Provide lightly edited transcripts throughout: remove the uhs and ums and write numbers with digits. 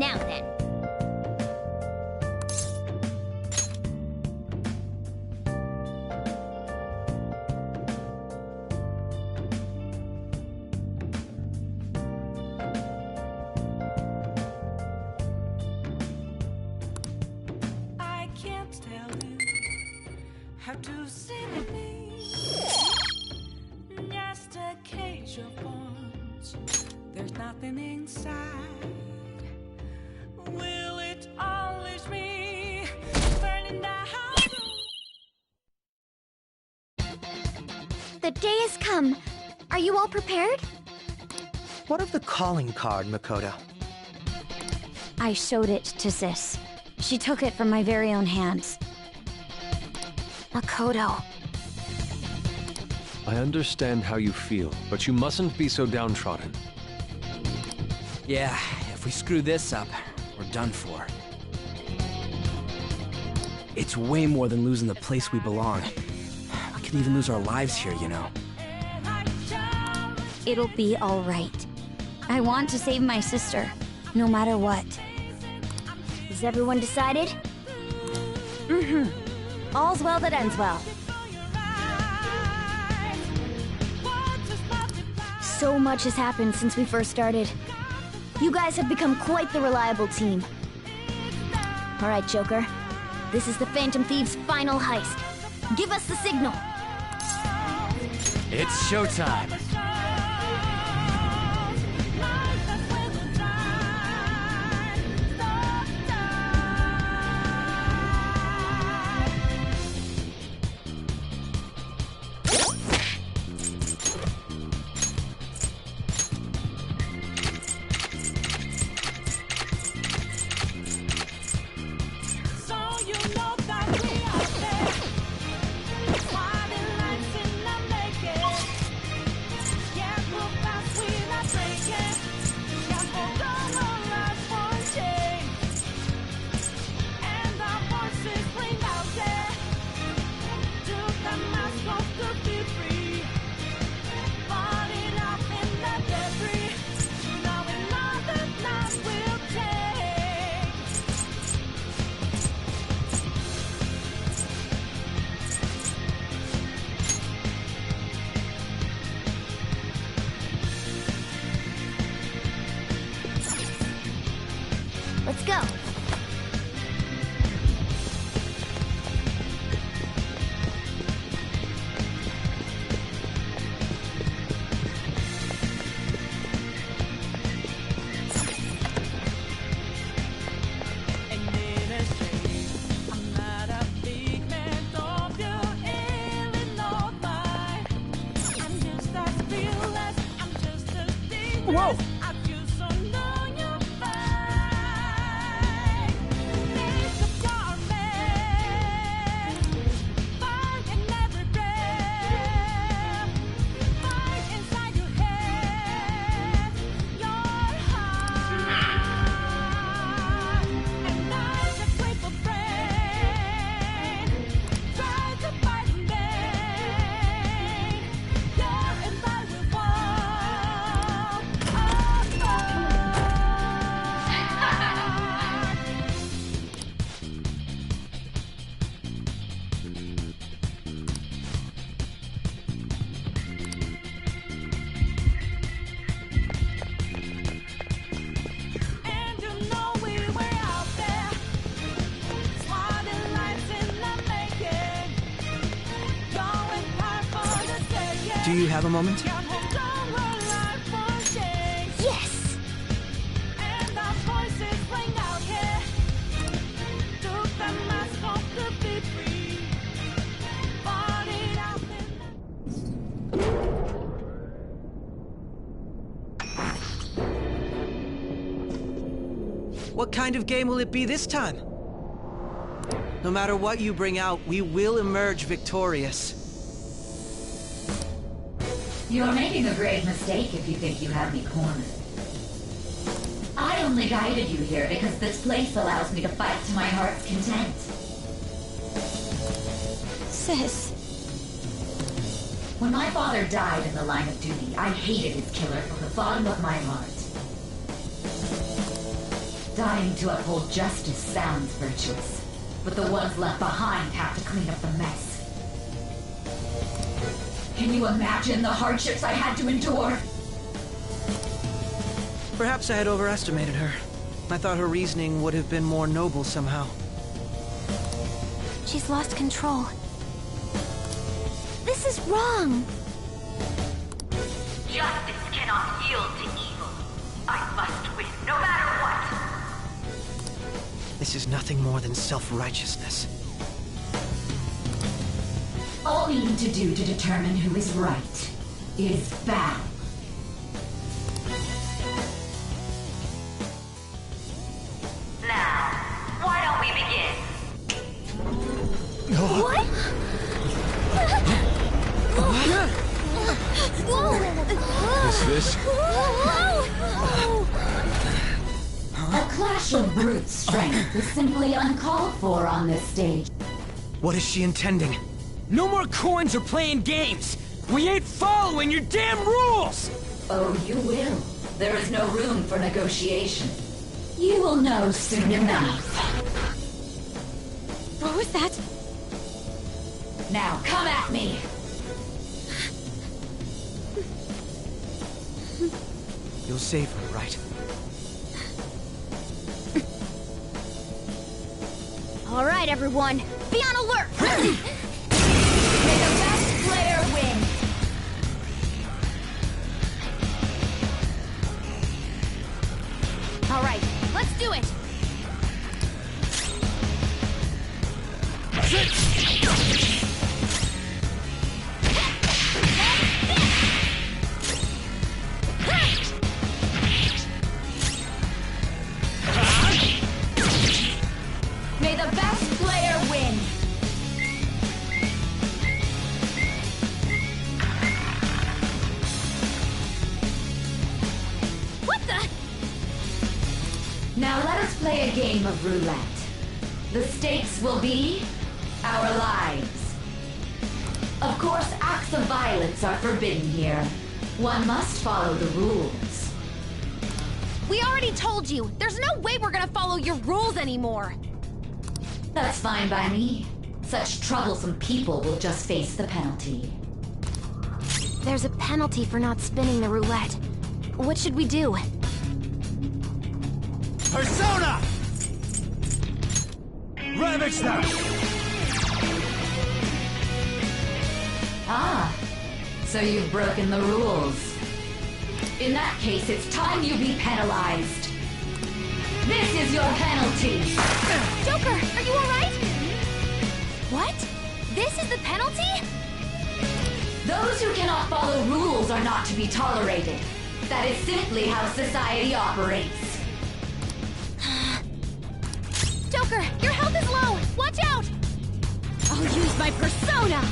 Now then. I can't tell you how to see me. Just a cage of bones. There's nothing inside. Will it always be burning down? The day has come. Are you all prepared? What of the calling card, Makoto? I showed it to Sis. She took it from my very own hands. Makoto. I understand how you feel, but you mustn't be so downtrodden. Yeah, if we screw this up, we're done for. It's way more than losing the place we belong. We could even lose our lives here, you know. It'll be all right. I want to save my sister, no matter what. Is everyone decided? Mm-hmm. All's well that ends well. So much has happened since we first started. You guys have become quite the reliable team. All right, Joker. This is the Phantom Thieves' final heist. Give us the signal. It's showtime. Let's go. Whoa! Do you have a moment? Yes! What kind of game will it be this time? No matter what you bring out, we will emerge victorious. You're making a grave mistake if you think you have me cornered. I only guided you here because this place allows me to fight to my heart's content. Sis. When my father died in the line of duty, I hated his killer from the bottom of my heart. Dying to uphold justice sounds virtuous, but the ones left behind have to clean up the mess. Can you imagine the hardships I had to endure? Perhaps I had overestimated her. I thought her reasoning would have been more noble somehow. She's lost control. This is wrong. Justice cannot yield to evil. I must win, no matter what. This is nothing more than self-righteousness. All we need to do to determine who is right is battle. Now, why don't we begin? What? Is this? A clash of brute strength is simply uncalled for on this stage. What is she intending? No more coins or playing games! We ain't following your damn rules! Oh, you will. There is no room for negotiation. You will know soon enough. What was that? Now, come at me! You'll save her, right? All right, everyone. Be on alert! May the best player win! All right, let's do it! May the best player win! What the? Now let us play a game of roulette. The stakes will be our lives. Of course, acts of violence are forbidden here. One must follow the rules. We already told you. There's no way we're gonna follow your rules anymore. That's fine by me. Such troublesome people will just face the penalty. There's a penalty for not spinning the roulette. What should we do? Persona! Ravage them! Ah, so you've broken the rules. In that case, it's time you be penalized. This is your penalty! Joker, are you alright? What? This is the penalty? Those who cannot follow rules are not to be tolerated. That is simply how society operates. Joker, your health is low! Watch out! I'll use my persona!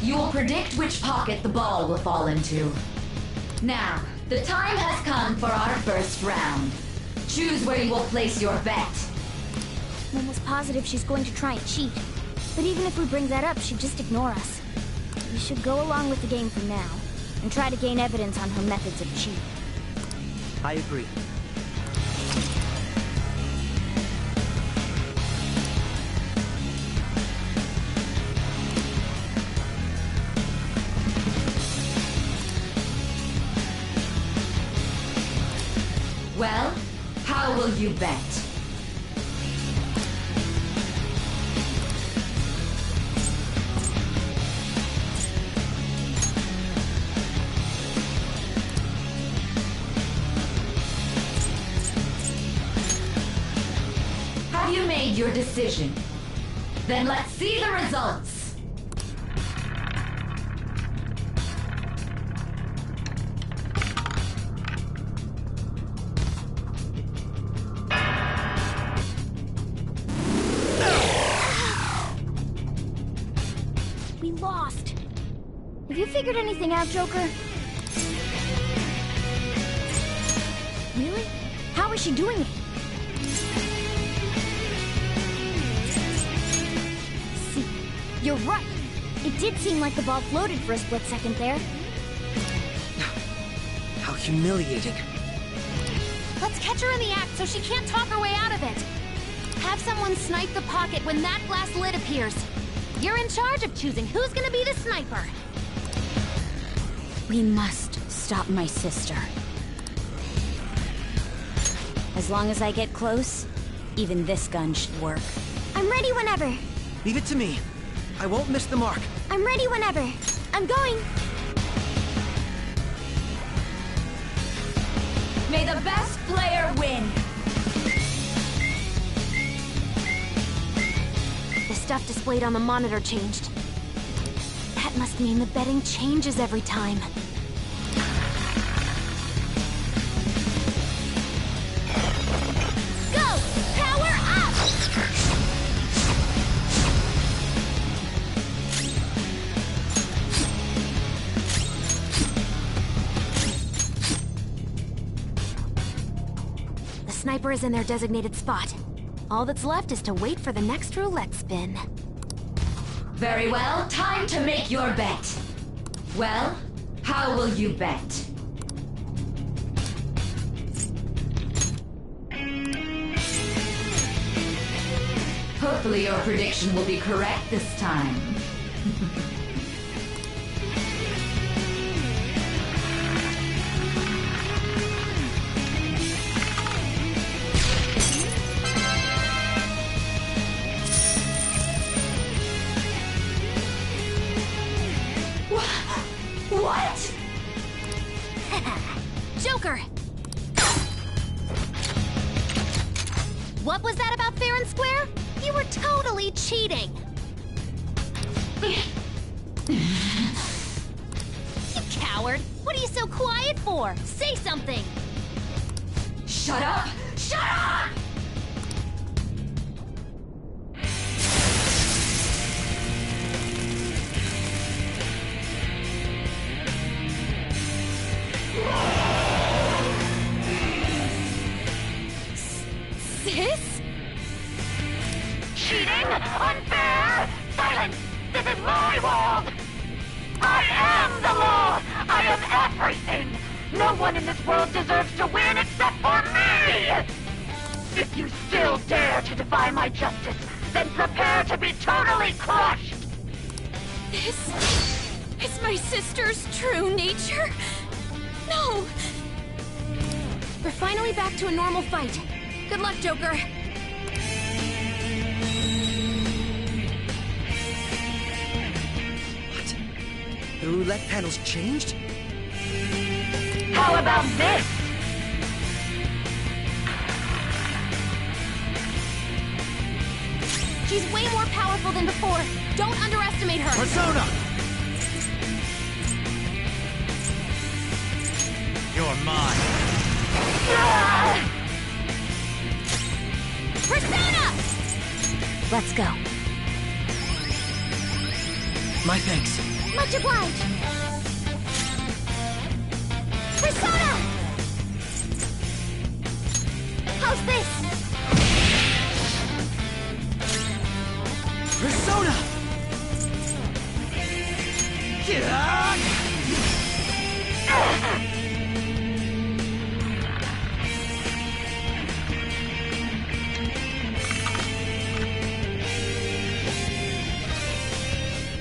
You will predict which pocket the ball will fall into. Now, the time has come for our first round. Choose where you will place your bet. I'm almost positive she's going to try and cheat. But even if we bring that up, she'd just ignore us. We should go along with the game for now, and try to gain evidence on her methods of cheating. I agree. Well, how will you bet? Have you made your decision? Then let's see the results. We lost. Have you figured anything out, Joker? Really? How is she doing it? You're right. It did seem like the ball floated for a split second there. How humiliating. Let's catch her in the act so she can't talk her way out of it. Have someone snipe the pocket when that glass lid appears. You're in charge of choosing who's gonna be the sniper. We must stop my sister. As long as I get close, even this gun should work. I'm ready whenever. Leave it to me. I won't miss the mark. I'm ready whenever. I'm going. May the best player win. The stuff displayed on the monitor changed. That must mean the betting changes every time. Go! Power up! The sniper is in their designated spot. All that's left is to wait for the next roulette spin. Very well, time to make your bet. Well, how will you bet? Hopefully your prediction will be correct this time. What? Joker! What was that about fair and square? You were totally cheating! You coward! What are you so quiet for? Say something! Shut up! Shut up! Sis? Cheating? Unfair? Silence! This is my world! I am the law! I am everything! No one in this world deserves to win except for me! If you still dare to defy my justice, then prepare to be totally crushed! This is my sister's true nature? No! We're finally back to a normal fight. Good luck, Joker. What? The roulette panel's changed? How about this? She's way more powerful than before. Don't underestimate her. Persona! You're mine. Persona! Let's go. My thanks. Much obliged. Persona! How's this? Persona! Get out!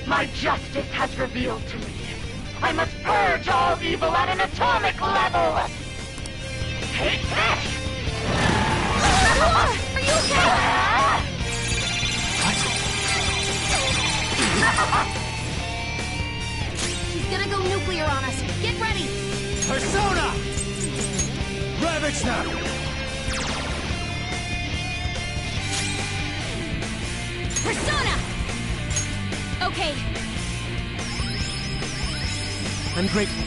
My justice has revealed to me. I must purge all evil at an atomic level! Take this! Are you okay? She's gonna go nuclear on us. Get ready! Persona! Ravage them! Persona! Okay. I'm grateful.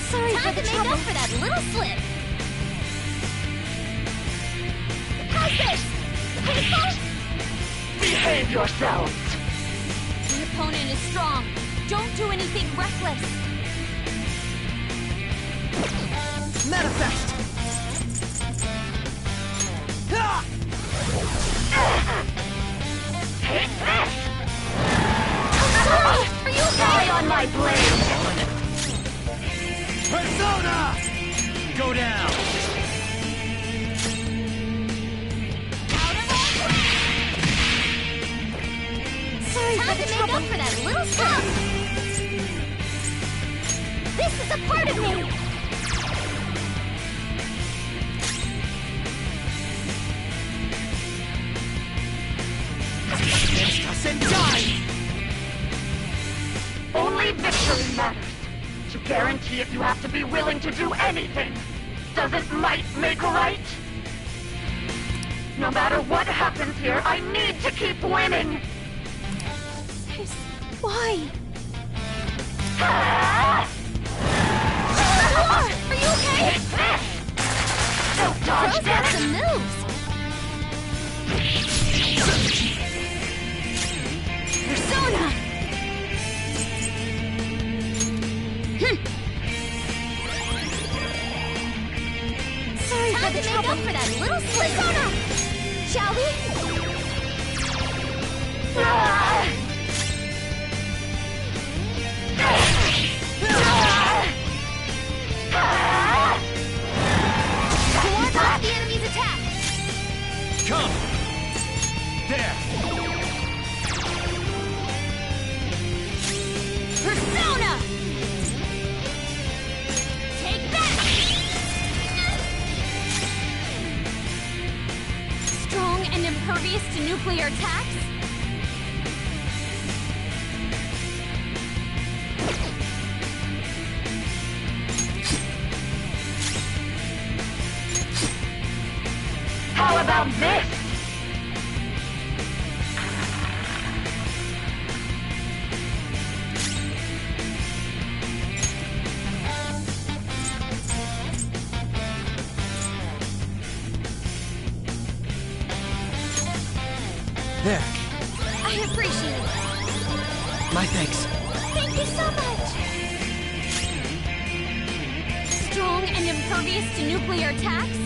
Sorry for the trouble. Make up for that little slip. How's this? Painful? Behave yourselves! The opponent is strong. Don't do anything reckless. Manifest! up for that little slip! This is a part of me! And die! Only victory matters. To guarantee it, you have to be willing to do anything. Doesn't might make right? No matter what happens here, I need to keep winning! Why? Ah! Are you okay? Take this! Don't dodge, Bro's damn got it! some moves! Persona! Sorry for the trouble. Up for that little slip. Persona! Shall we? Ah! Ward off the enemy's attack! Come! There! Persona! Take that! Strong and impervious to nuclear attacks? How about this? There. I appreciate it. My thanks. Thank you so much! Strong and impervious to nuclear attacks?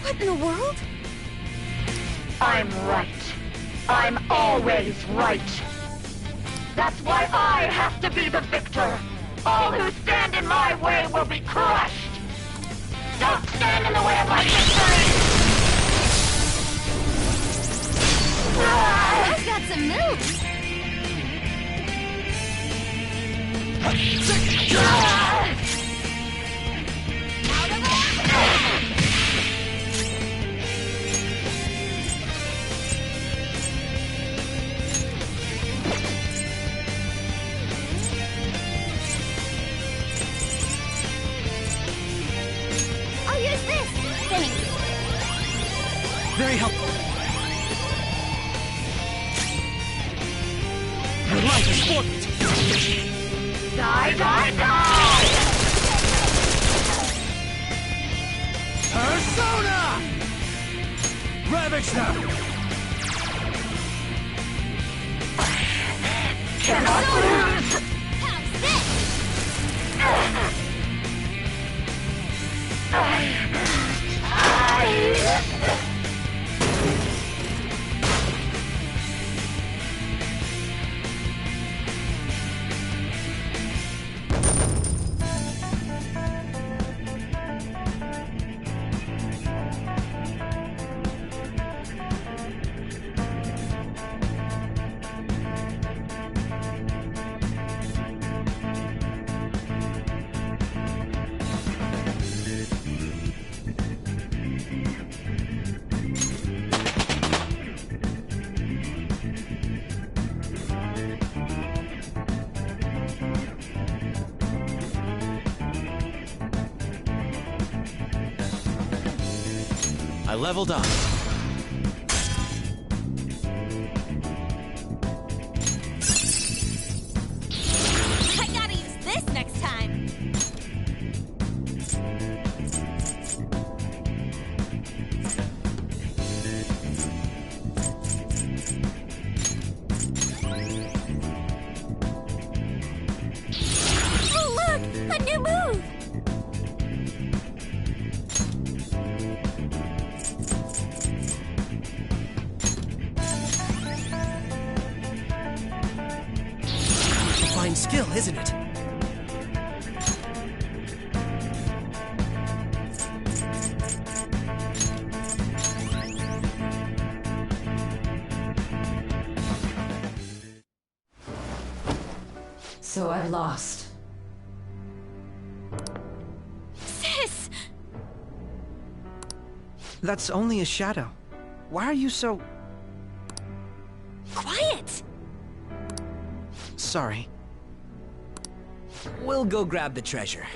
What in the world? I'm right. I'm always right. That's why I have to be the victor. All who stand in my way will be crushed. Don't stand in the way of my victory! Bro's got some moves! Out of order! I'll use this! Thanks. Very helpful. Your life is forfeit. Die, die, die! Persona! Ravage them! Cannot lose! Have this! I leveled up. I gotta use this next time! satisfying skill, isn't it? So I've lost. Sis! That's only a shadow. Why are you so... Quiet! Sorry. We'll go grab the treasure.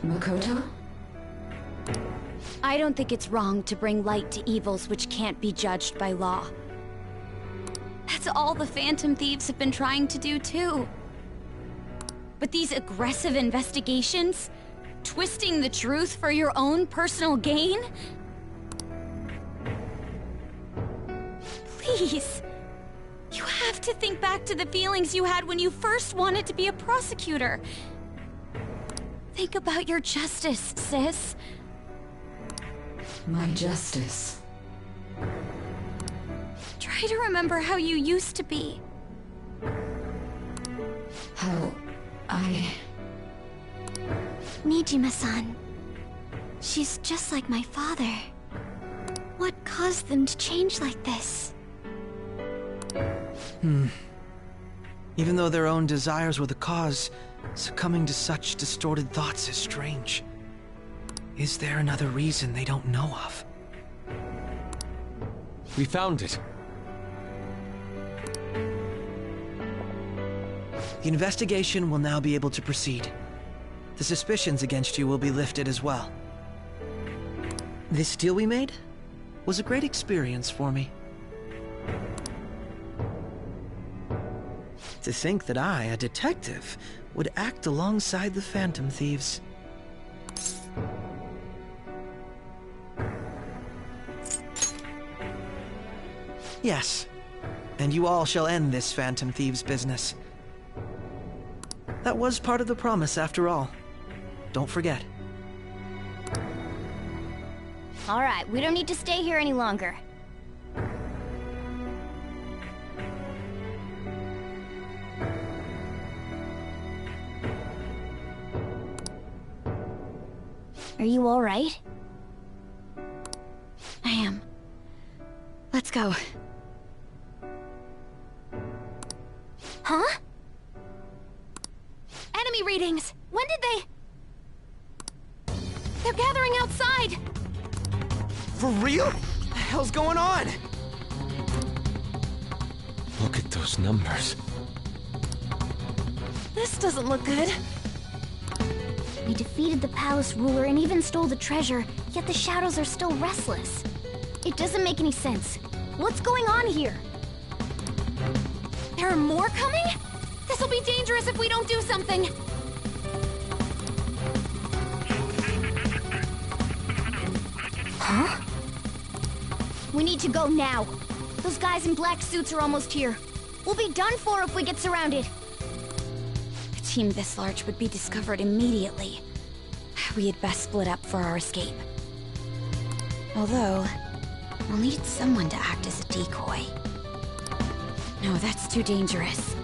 Makoto? I don't think it's wrong to bring light to evils which can't be judged by law. That's all the Phantom Thieves have been trying to do, too. But these aggressive investigations? Twisting the truth for your own personal gain? Please. You have to think back to the feelings you had when you first wanted to be a prosecutor. Think about your justice, sis. My justice. Try to remember how you used to be. How I... Nijima-san. She's just like my father. What caused them to change like this? Even though their own desires were the cause, succumbing to such distorted thoughts is strange. Is there another reason they don't know of? We found it. The investigation will now be able to proceed. The suspicions against you will be lifted as well. This deal we made was a great experience for me. To think that I, a detective, would act alongside the Phantom Thieves. Yes, and you all shall end this Phantom Thieves business. That was part of the promise, after all. Don't forget. All right, we don't need to stay here any longer. Are you all right? I am. Let's go. Huh? Enemy readings! When did they... They're gathering outside! For real? What the hell's going on? Look at those numbers. This doesn't look good. We defeated the palace ruler and even stole the treasure, yet the shadows are still restless. It doesn't make any sense. What's going on here? There are more coming? This'll be dangerous if we don't do something! Huh? We need to go now. Those guys in black suits are almost here. We'll be done for if we get surrounded. A team this large would be discovered immediately. We had best split up for our escape. Although, we'll need someone to act as a decoy. No, that's too dangerous.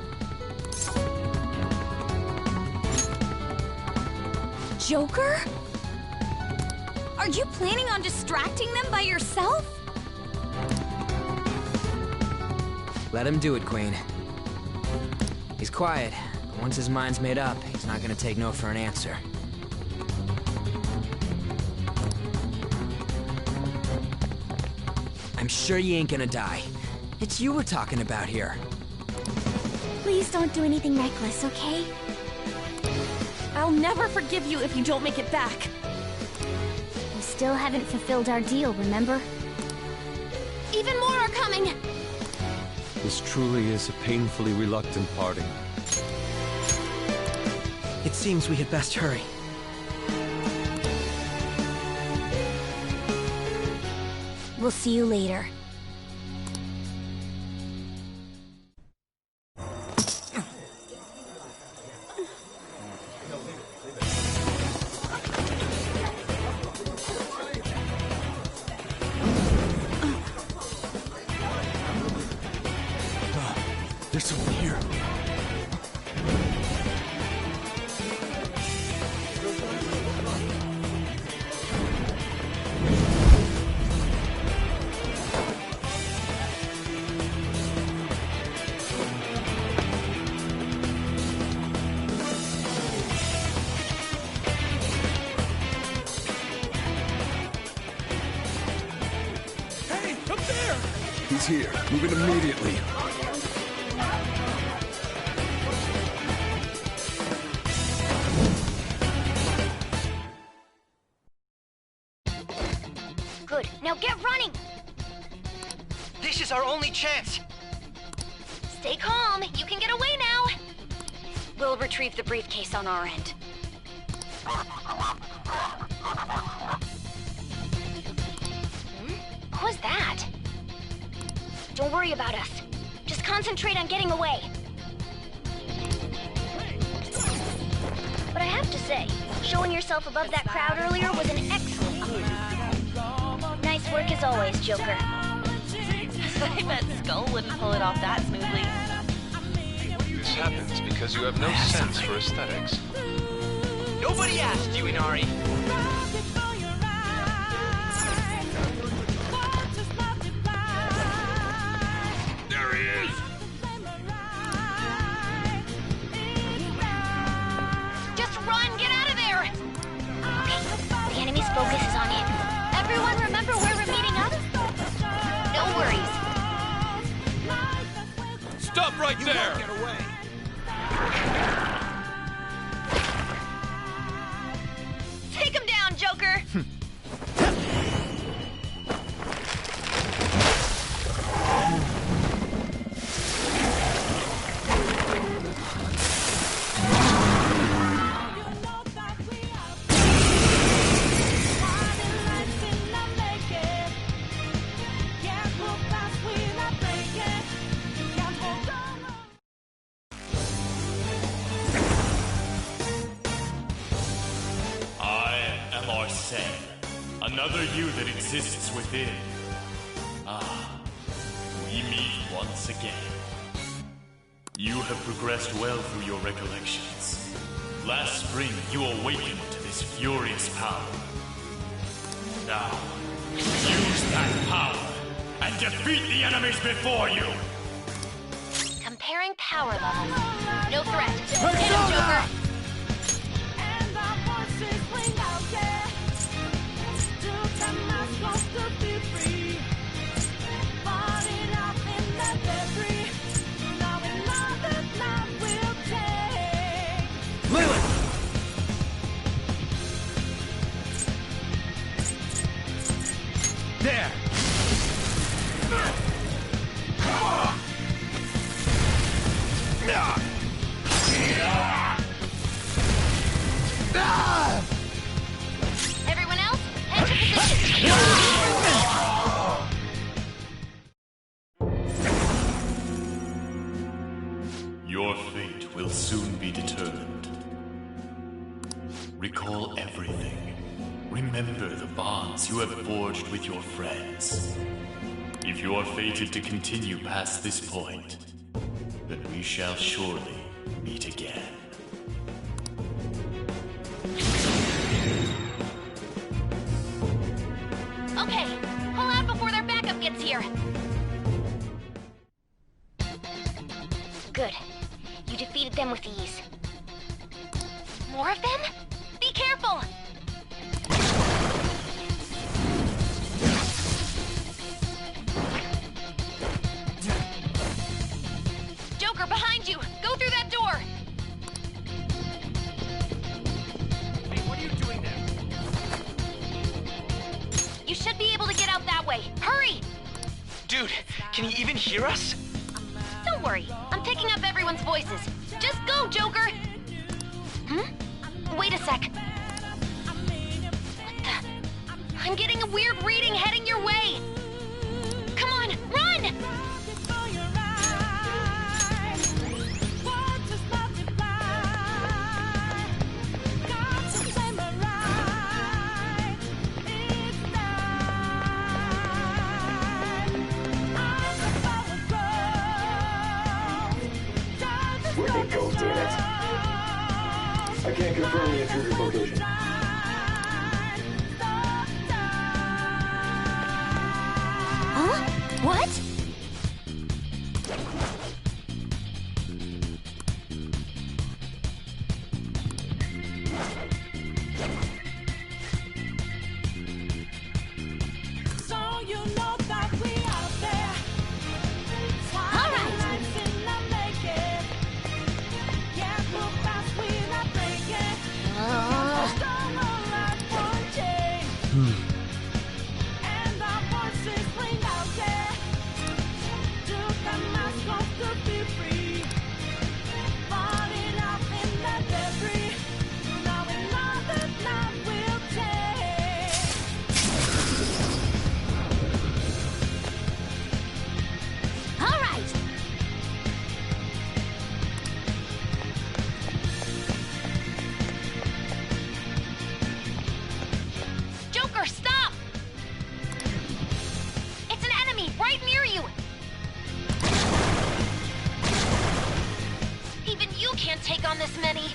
Joker? Are you planning on distracting them by yourself? Let him do it, Queen. He's quiet, but once his mind's made up, he's not gonna take no for an answer. I'm sure you ain't gonna die. It's you we're talking about here. Please don't do anything reckless, okay? I'll never forgive you if you don't make it back. We still haven't fulfilled our deal, remember? Even more are coming! This truly is a painfully reluctant parting. It seems we had best hurry. We'll see you later. There's someone here. Hey, up there! He's here. Move it immediately. Good. Now get running! This is our only chance! Stay calm. You can get away now. We'll retrieve the briefcase on our end. What was that? Don't worry about us. Just concentrate on getting away. But I have to say, showing yourself above that crowd earlier was an excellent move. Nice work as always, Joker. I bet Skull wouldn't pull it off that smoothly. This happens because you have no sense for aesthetics. Nobody asked you, Inari! There he is! Just run! Get out of there! Okay, the enemy's focus is on him. Everyone remember where we're meeting up? No worries. Stop right there! Get away! Take him down, Joker! Another you that exists within. We meet once again. You have progressed well through your recollections. Last spring, you awakened to this furious power. Now, use that power and defeat the enemies before you! Comparing power levels. No threat. Hit him, Joker! There! Everyone else, head to position. Your fate will soon be determined. Recall everything. Remember the bonds you have forged with your friends. If you are fated to continue past this point, then we shall surely meet again. Okay, pull out before their backup gets here. Good. You defeated them with ease. More of them? Be careful! Joker, behind you! Go through that door! Hey, what are you doing there? You should be able to get out that way. Hurry! Dude, can he even hear us? Don't worry, I'm picking up everyone's voices. Just go, Joker! Wait a sec. What the? I'm getting a weird reading heading your way! Come on, run! I can't confirm the intruder's location. Huh? What? Take on this many.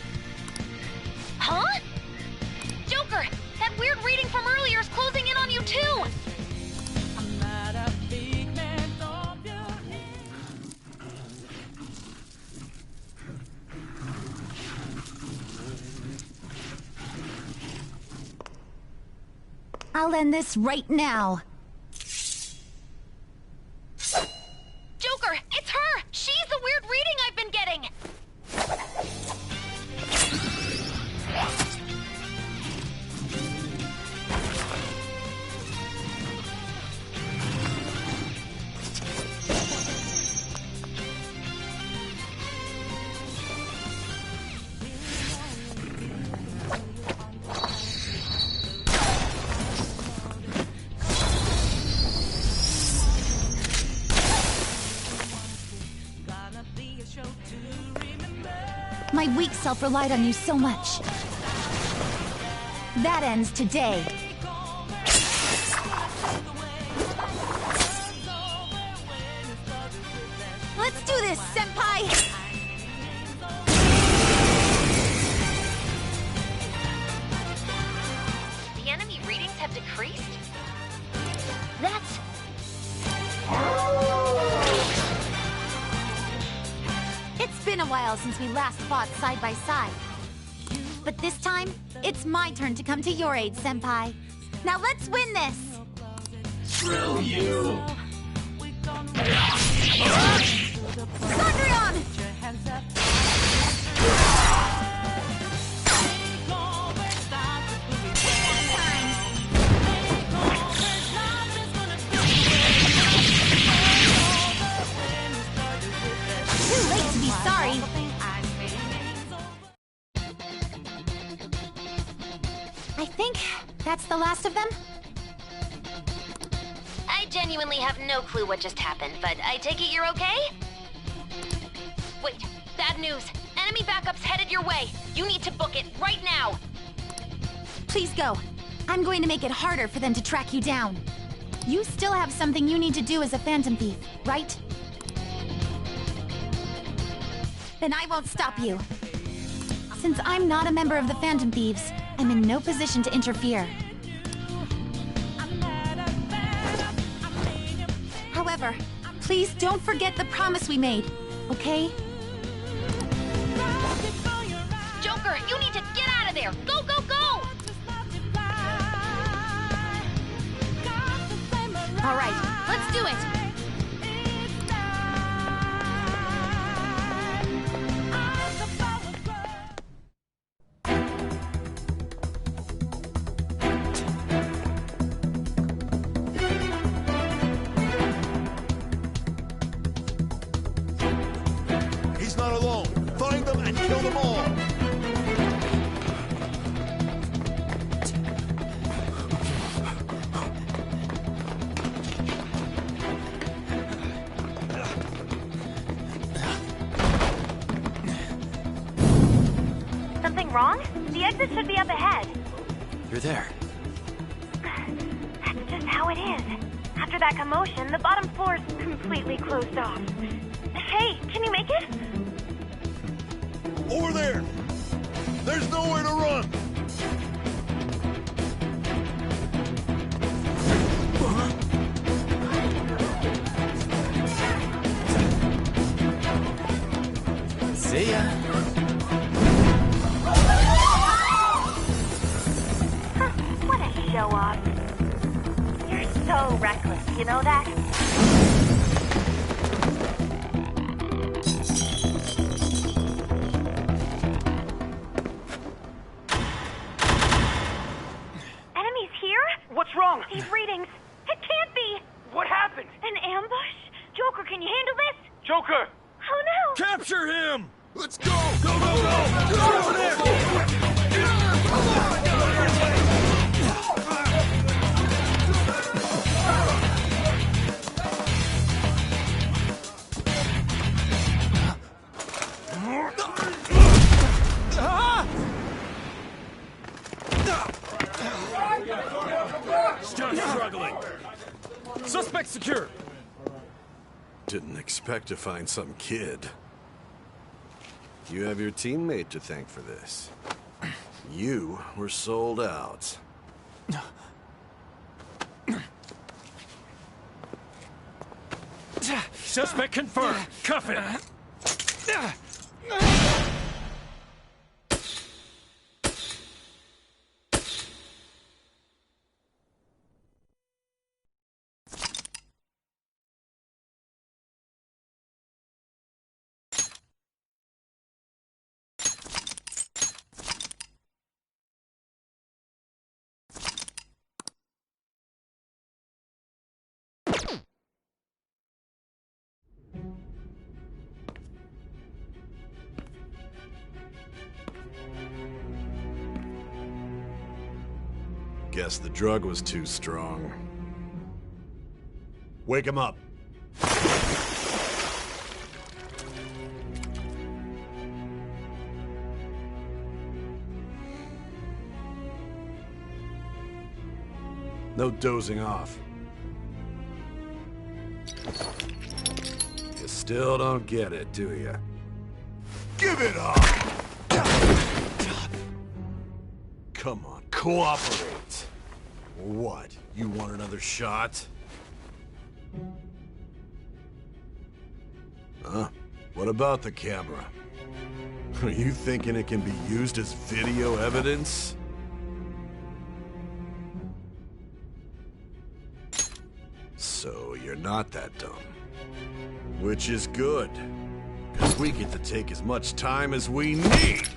Huh? Joker, that weird reading from earlier is closing in on you too! I'll end this right now. Joker, it's her! She's the weird reading I've been getting! My weak self relied on you so much. That ends today. Let's do this, Senpai! The enemy readings have decreased? That's... It's been a while since we last fought side by side. But this time, it's my turn to come to your aid, Senpai. Now let's win this! Screw you! Thunderion! Too late to be sorry. I think that's the last of them. I genuinely have no clue what just happened, but I take it you're okay? Wait, bad news. Enemy backup's headed your way. You need to book it right now. Please go. I'm going to make it harder for them to track you down. You still have something you need to do as a Phantom Thief, right? Then I won't stop you. Since I'm not a member of the Phantom Thieves, I'm in no position to interfere. However, please don't forget the promise we made, okay? Joker, you need to get out of there! Go, go, go! All right, let's do it! He's not alone. Find them and kill them all. Something wrong? The exit should be up ahead. You're there. That's just how it is. After that commotion, the bottom floor's completely closed off. Hey, can you make it? Over there. There's There's nowhere to run! See ya. What a show-off. You're so reckless, you know that? Enemies here? What's wrong? These readings. It can't be! What happened? An ambush? Joker, can you handle this? Joker! Oh no! Capture him! Let's go! Go, go, go! Get over there! Still struggling. Suspect secure. Didn't expect to find some kid. You have your teammate to thank for this. You were sold out. Suspect confirmed. Cuff it. Guess the drug was too strong. Wake him up. No dozing off. You still don't get it, do you? Give it up! Come on, cooperate. What? You want another shot? Huh? What about the camera? Are you thinking it can be used as video evidence? So you're not that dumb. Which is good. Because we get to take as much time as we need.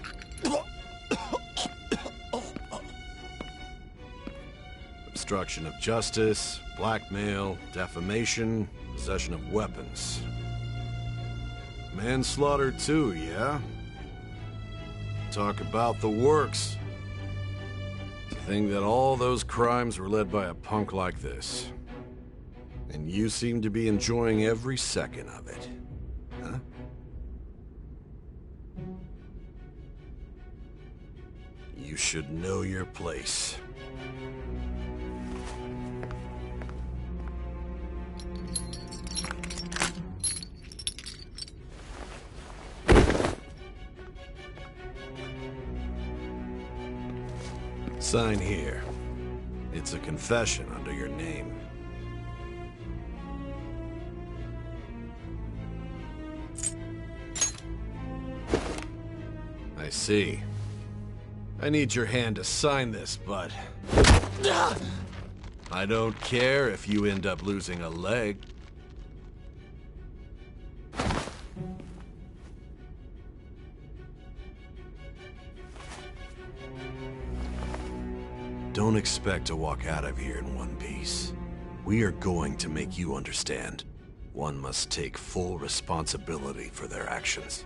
Obstruction of justice, blackmail, defamation, possession of weapons. Manslaughter too, yeah? Talk about the works. To think that all those crimes were led by a punk like this. And you seem to be enjoying every second of it. Huh? You should know your place. Sign here. It's a confession under your name. I see. I need your hand to sign this, but... I don't care if you end up losing a leg. Don't expect to walk out of here in one piece. We are going to make you understand. One must take full responsibility for their actions.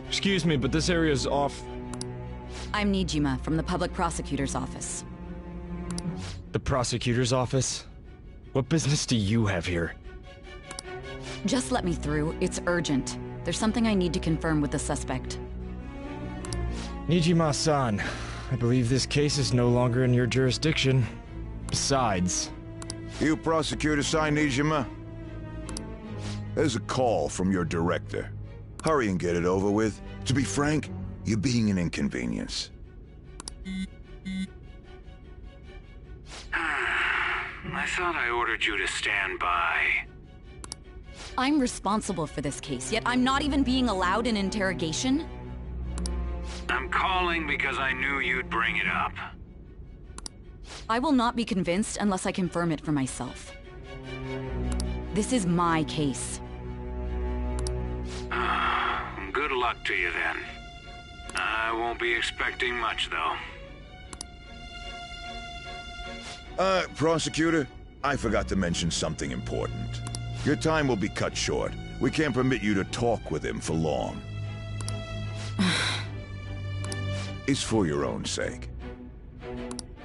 Excuse me, but this area is off I'm Nijima from the Public Prosecutor's Office. The prosecutor's office? What business do you have here? Just let me through. It's urgent. There's something I need to confirm with the suspect. Nijima-san, I believe this case is no longer in your jurisdiction. Besides... You prosecutor signed Nijima? There's a call from your director. Hurry and get it over with. To be frank, you're being an inconvenience. I thought I ordered you to stand by. I'm responsible for this case, yet I'm not even being allowed an interrogation? I'm calling because I knew you'd bring it up. I will not be convinced unless I confirm it for myself. This is my case. Good luck to you then. I won't be expecting much, though. Prosecutor, I forgot to mention something important. Your time will be cut short. We can't permit you to talk with him for long. It's for your own sake.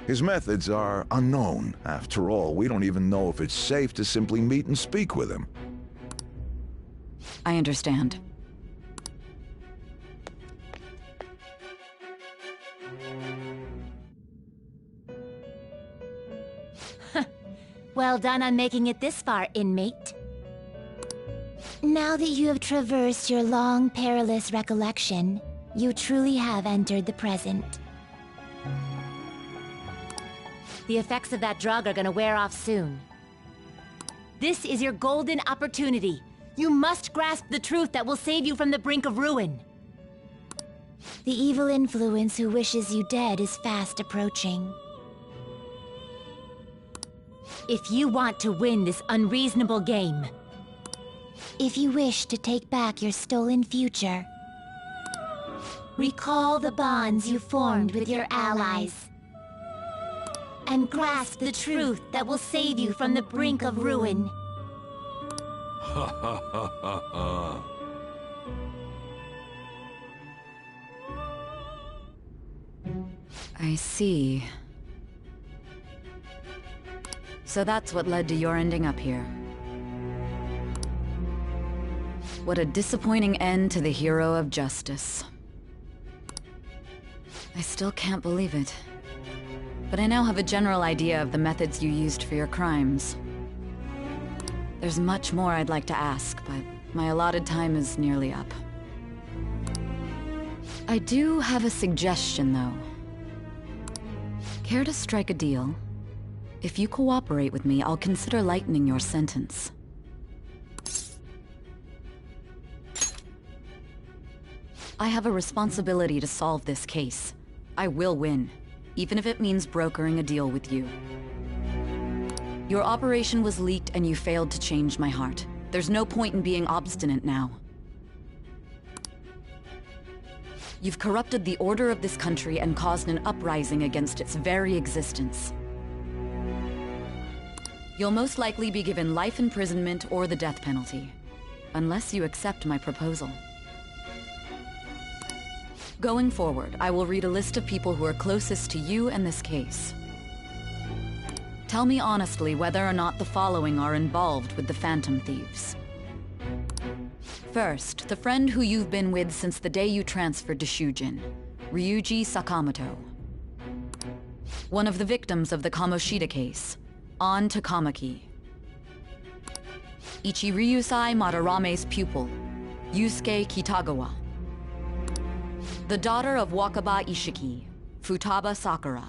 His methods are unknown. After all, we don't even know if it's safe to simply meet and speak with him. I understand. Well done on making it this far, inmate. Now that you have traversed your long, perilous recollection, you truly have entered the present. The effects of that drug are gonna wear off soon. This is your golden opportunity. You must grasp the truth that will save you from the brink of ruin. The evil influence who wishes you dead is fast approaching. If you want to win this unreasonable game, if you wish to take back your stolen future, recall the bonds you formed with your allies, and grasp the truth that will save you from the brink of ruin. Ha ha ha ha ha. I see. So that's what led to your ending up here. What a disappointing end to the hero of justice. I still can't believe it. But I now have a general idea of the methods you used for your crimes. There's much more I'd like to ask, but my allotted time is nearly up. I do have a suggestion, though. Care to strike a deal? If you cooperate with me, I'll consider lightening your sentence. I have a responsibility to solve this case. I will win, even if it means brokering a deal with you. Your operation was leaked and you failed to change my heart. There's no point in being obstinate now. You've corrupted the order of this country and caused an uprising against its very existence. You'll most likely be given life imprisonment or the death penalty, unless you accept my proposal. Going forward, I will read a list of people who are closest to you in this case. Tell me honestly whether or not the following are involved with the Phantom Thieves. First, the friend who you've been with since the day you transferred to Shujin, Ryuji Sakamoto. One of the victims of the Kamoshida case, An Takamaki. Ichiryusai Madarame's pupil, Yusuke Kitagawa. The daughter of Wakaba Ishiki, Futaba Sakura.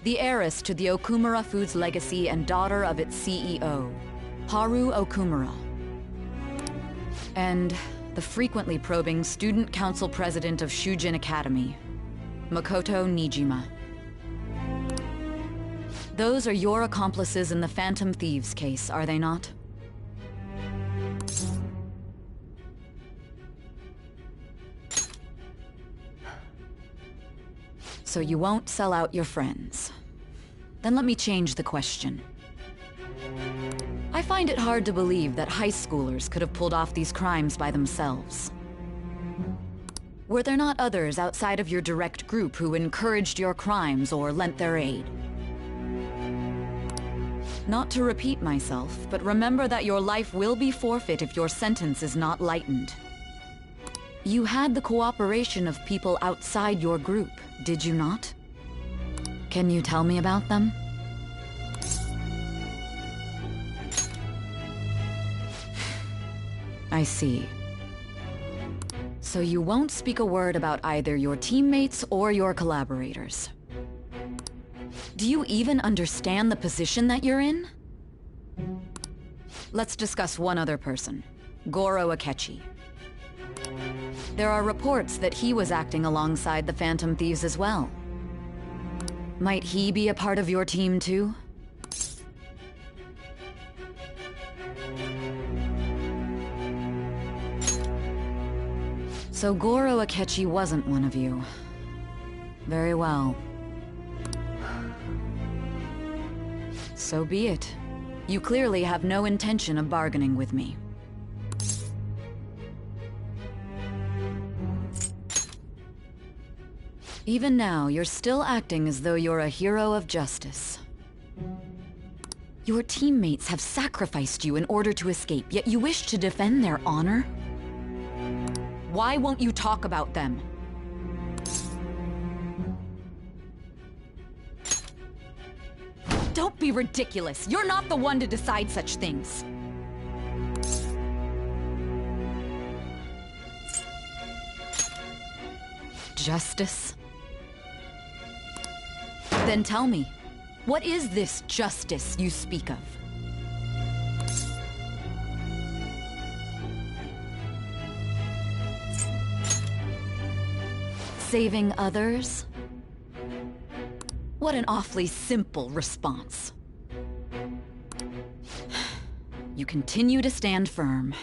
The heiress to the Okumura Foods legacy and daughter of its CEO, Haru Okumura. And the frequently probing student council president of Shujin Academy, Makoto Nijima. Those are your accomplices in the Phantom Thieves case, are they not? So you won't sell out your friends. Then let me change the question. I find it hard to believe that high schoolers could have pulled off these crimes by themselves. Were there not others outside of your direct group who encouraged your crimes or lent their aid? Not to repeat myself, but remember that your life will be forfeit if your sentence is not lightened. You had the cooperation of people outside your group, did you not? Can you tell me about them? I see. So you won't speak a word about either your teammates or your collaborators. Do you even understand the position that you're in? Let's discuss one other person, Goro Akechi. There are reports that he was acting alongside the Phantom Thieves as well. Might he be a part of your team too? So Goro Akechi wasn't one of you. Very well. So be it. You clearly have no intention of bargaining with me. Even now, you're still acting as though you're a hero of justice. Your teammates have sacrificed you in order to escape, yet you wish to defend their honor? Why won't you talk about them? Don't be ridiculous. You're not the one to decide such things. Justice? Then tell me, what is this justice you speak of? Saving others? What an awfully simple response. You continue to stand firm.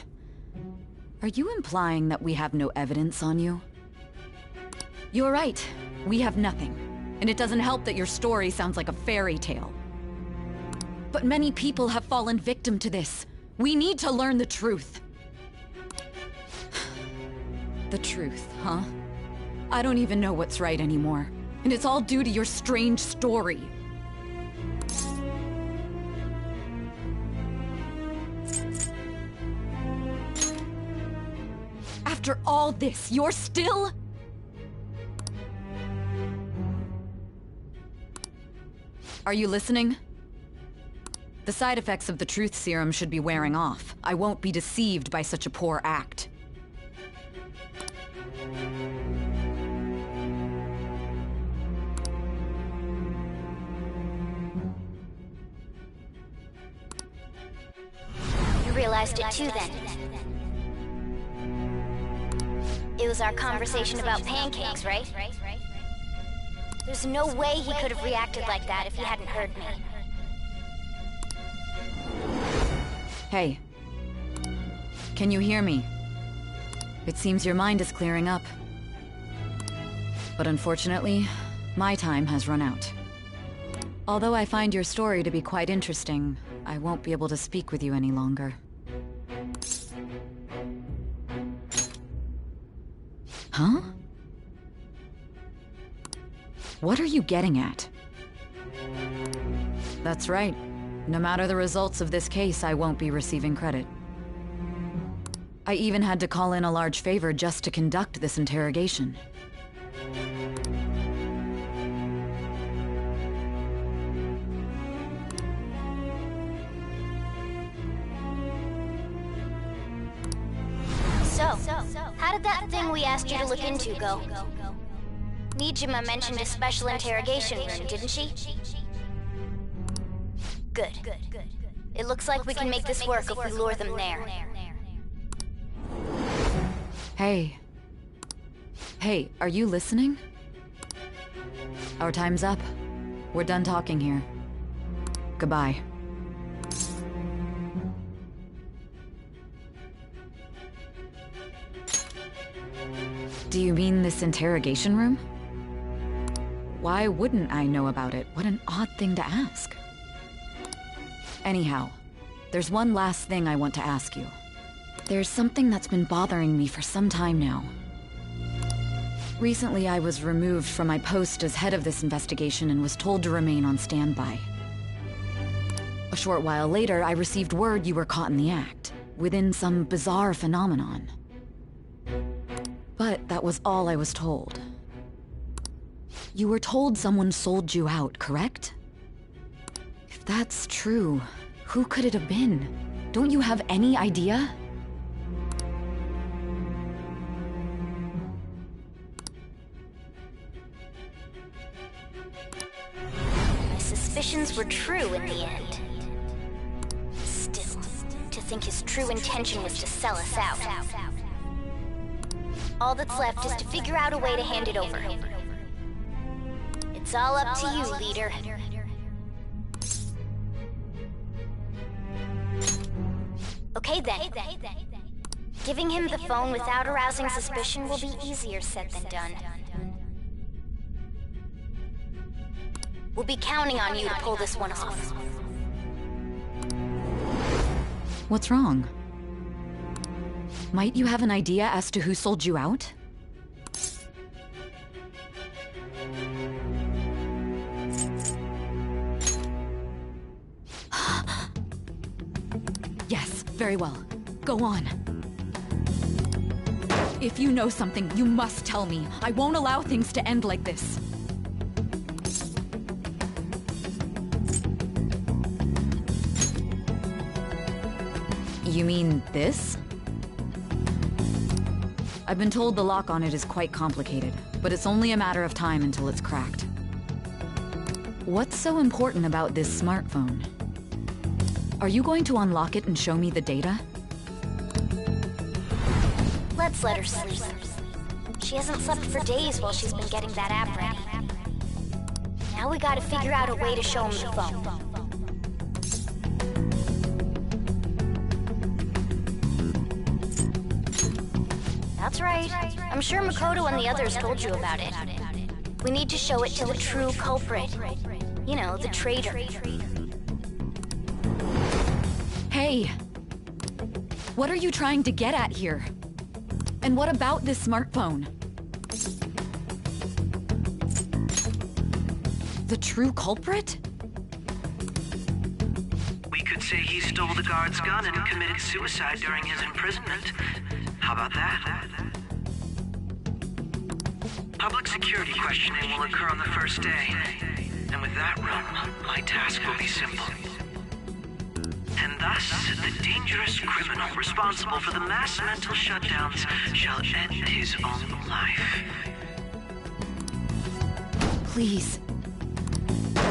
Are you implying that we have no evidence on you? You're right. We have nothing. And it doesn't help that your story sounds like a fairy tale. But many people have fallen victim to this. We need to learn the truth. The truth, huh? I don't even know what's right anymore. And it's all due to your strange story. After all this, you're still... Are you listening? The side effects of the truth serum should be wearing off. I won't be deceived by such a poor act. You realized it too then. It was our conversation about pancakes, right? There's no way he could have reacted like that if he hadn't heard me. Hey. Can you hear me? It seems your mind is clearing up. But unfortunately, my time has run out. Although I find your story to be quite interesting, I won't be able to speak with you any longer. Huh? What are you getting at? That's right. No matter the results of this case, I won't be receiving credit. I even had to call in a large favor just to conduct this interrogation. So, how did that thing we asked you to look into go? Nijima mentioned a special interrogation room, didn't she? Good. It looks like we can make this work if we lure them there. Hey. Hey, are you listening? Our time's up. We're done talking here. Goodbye. Do you mean this interrogation room? Why wouldn't I know about it? What an odd thing to ask. Anyhow, there's one last thing I want to ask you. There's something that's been bothering me for some time now. Recently, I was removed from my post as head of this investigation and was told to remain on standby. A short while later, I received word you were caught in the act, within some bizarre phenomenon. But that was all I was told. You were told someone sold you out, correct? If that's true, who could it have been? Don't you have any idea? My suspicions were true in the end. Still, to think his true intention was to sell us out. All that's left is to figure out a way to hand it over. It's all up to you, leader. Okay then. Giving him the phone without arousing suspicion will be easier said than done. We'll be counting on you to pull this one off. What's wrong? Might you have an idea as to who sold you out? Yes, very well. Go on. If you know something, you must tell me. I won't allow things to end like this. You mean this? I've been told the lock on it is quite complicated, but it's only a matter of time until it's cracked. What's so important about this smartphone? Are you going to unlock it and show me the data? Let's let her sleep. She hasn't slept for days while she's been getting that app ready. Now we gotta figure out a way to show him the phone. That's right. I'm sure Makoto and the others told you about it. We need to show it to the true culprit. You know, the traitor. Hey! What are you trying to get at here? And what about this smartphone? The true culprit? We could say he stole the guard's gun and committed suicide during his imprisonment. How about that? Public security questioning will occur on the first day. And with that room, my task will be simple. And thus, the dangerous criminal responsible for the mass mental shutdowns shall end his own life. Please.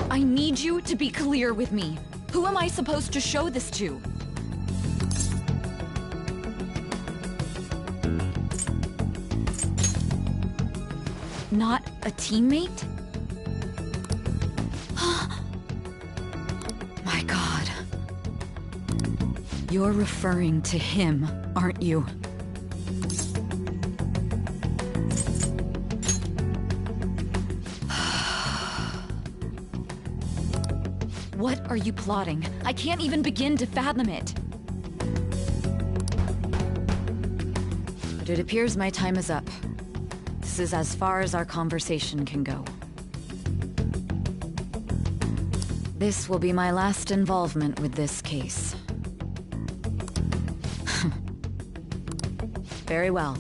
I need you to be clear with me. Who am I supposed to show this to? Not a teammate? My God. You're referring to him, aren't you? What are you plotting? I can't even begin to fathom it. But it appears my time is up. This is as far as our conversation can go. This will be my last involvement with this case. Very well.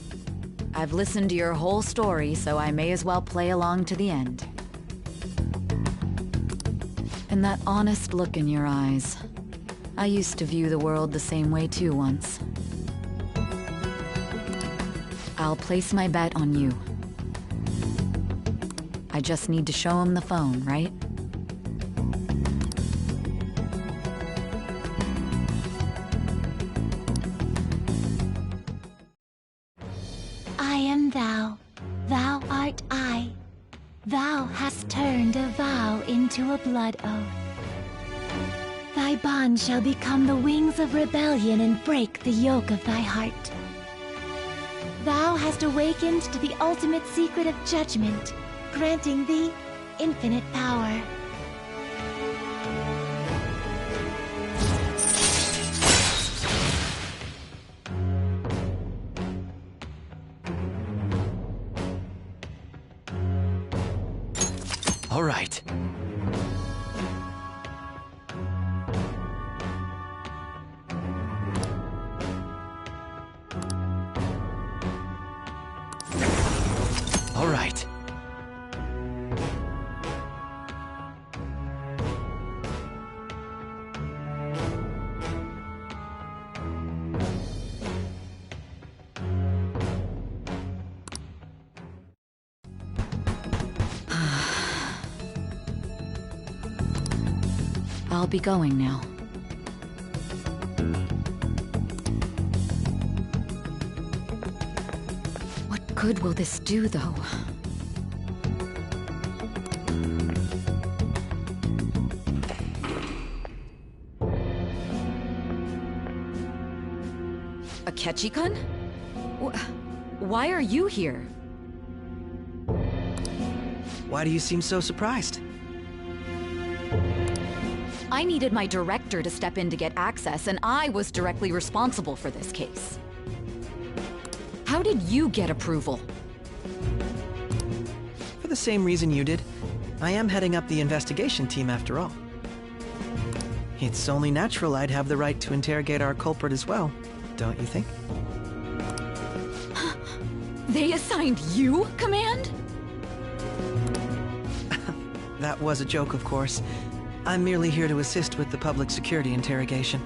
I've listened to your whole story, so I may as well play along to the end. And that honest look in your eyes. I used to view the world the same way too once. I'll place my bet on you. I just need to show him the phone, right? I am thou, thou art I. Thou hast turned a vow into a blood oath. Thy bond shall become the wings of rebellion and break the yoke of thy heart. Thou hast awakened to the ultimate secret of judgment, granting thee infinite power. All right. All right. I'll be going now. What good will this do, though? Akechi-kun? Why are you here? Why do you seem so surprised? I needed my director to step in to get access, and I was directly responsible for this case. How did you get approval? For the same reason you did. I am heading up the investigation team after all. It's only natural I'd have the right to interrogate our culprit as well, don't you think? They assigned you command? That was a joke, of course. I'm merely here to assist with the public security interrogation.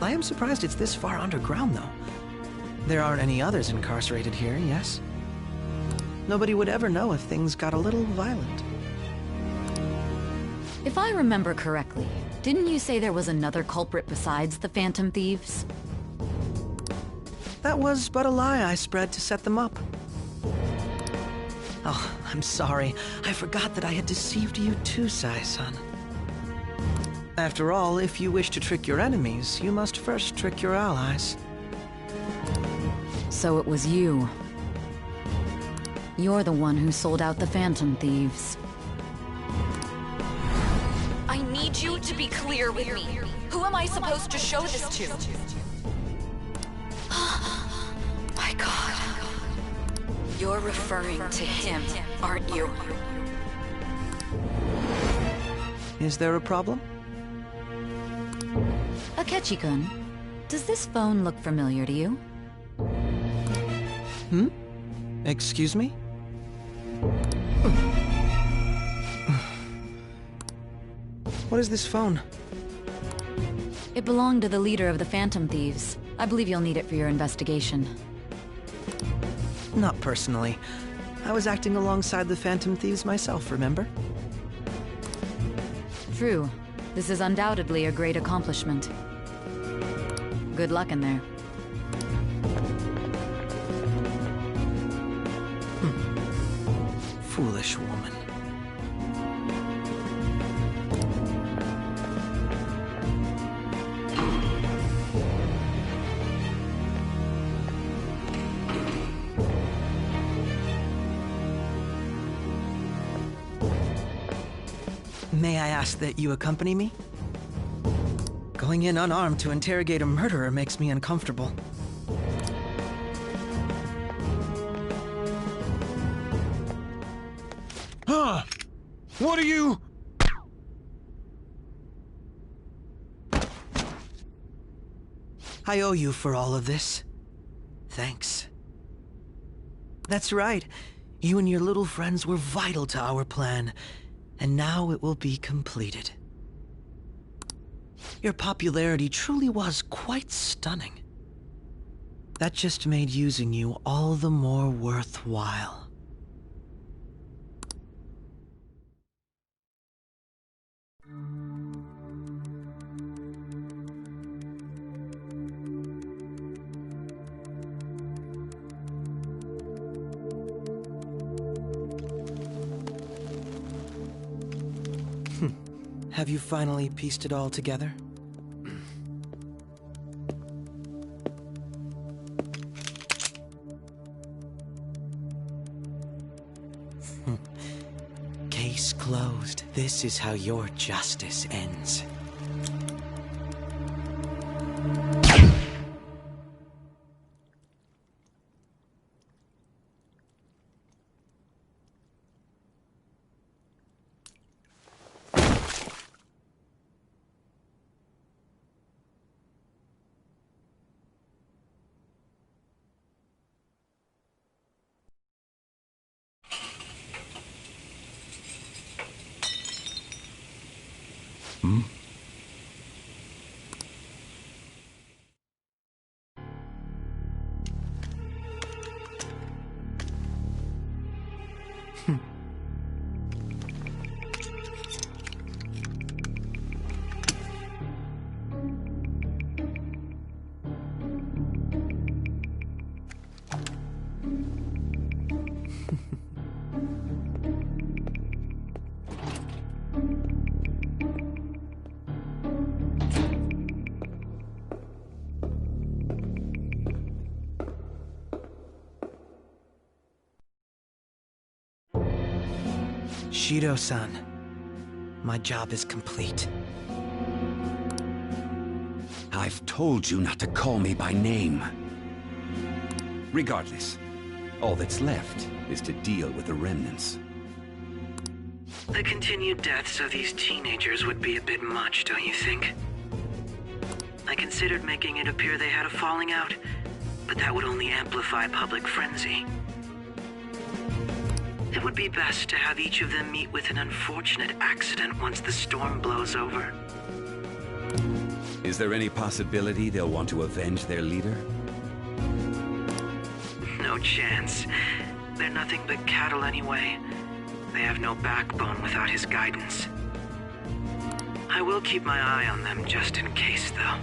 I am surprised it's this far underground, though. There aren't any others incarcerated here, yes? Nobody would ever know if things got a little violent. If I remember correctly, didn't you say there was another culprit besides the Phantom Thieves? That was but a lie I spread to set them up. Oh, I'm sorry. I forgot that I had deceived you too, Sai-san. After all, if you wish to trick your enemies, you must first trick your allies. So it was you. You're the one who sold out the Phantom Thieves. I need you to be clear with me. Who am I supposed to show this to? My God. You're referring to him, aren't you? Is there a problem? Akechi-kun, does this phone look familiar to you? Excuse me? What is this phone? It belonged to the leader of the Phantom Thieves. I believe you'll need it for your investigation. Not personally. I was acting alongside the Phantom Thieves myself, remember? True. This is undoubtedly a great accomplishment. Good luck in there. Foolish woman. May I ask that you accompany me? Going in unarmed to interrogate a murderer makes me uncomfortable. Huh? What are you... I owe you for all of this. Thanks. That's right. You and your little friends were vital to our plan, and now it will be completed. Your popularity truly was quite stunning. That just made using you all the more worthwhile. Have you finally pieced it all together? Case closed. This is how your justice ends. Hmm? Shido-san, my job is complete. I've told you not to call me by name. Regardless, all that's left is to deal with the remnants. The continued deaths of these teenagers would be a bit much, don't you think? I considered making it appear they had a falling out, but that would only amplify public frenzy. It would be best to have each of them meet with an unfortunate accident once the storm blows over. Is there any possibility they'll want to avenge their leader? No chance. They're nothing but cattle anyway. They have no backbone without his guidance. I will keep my eye on them just in case, though.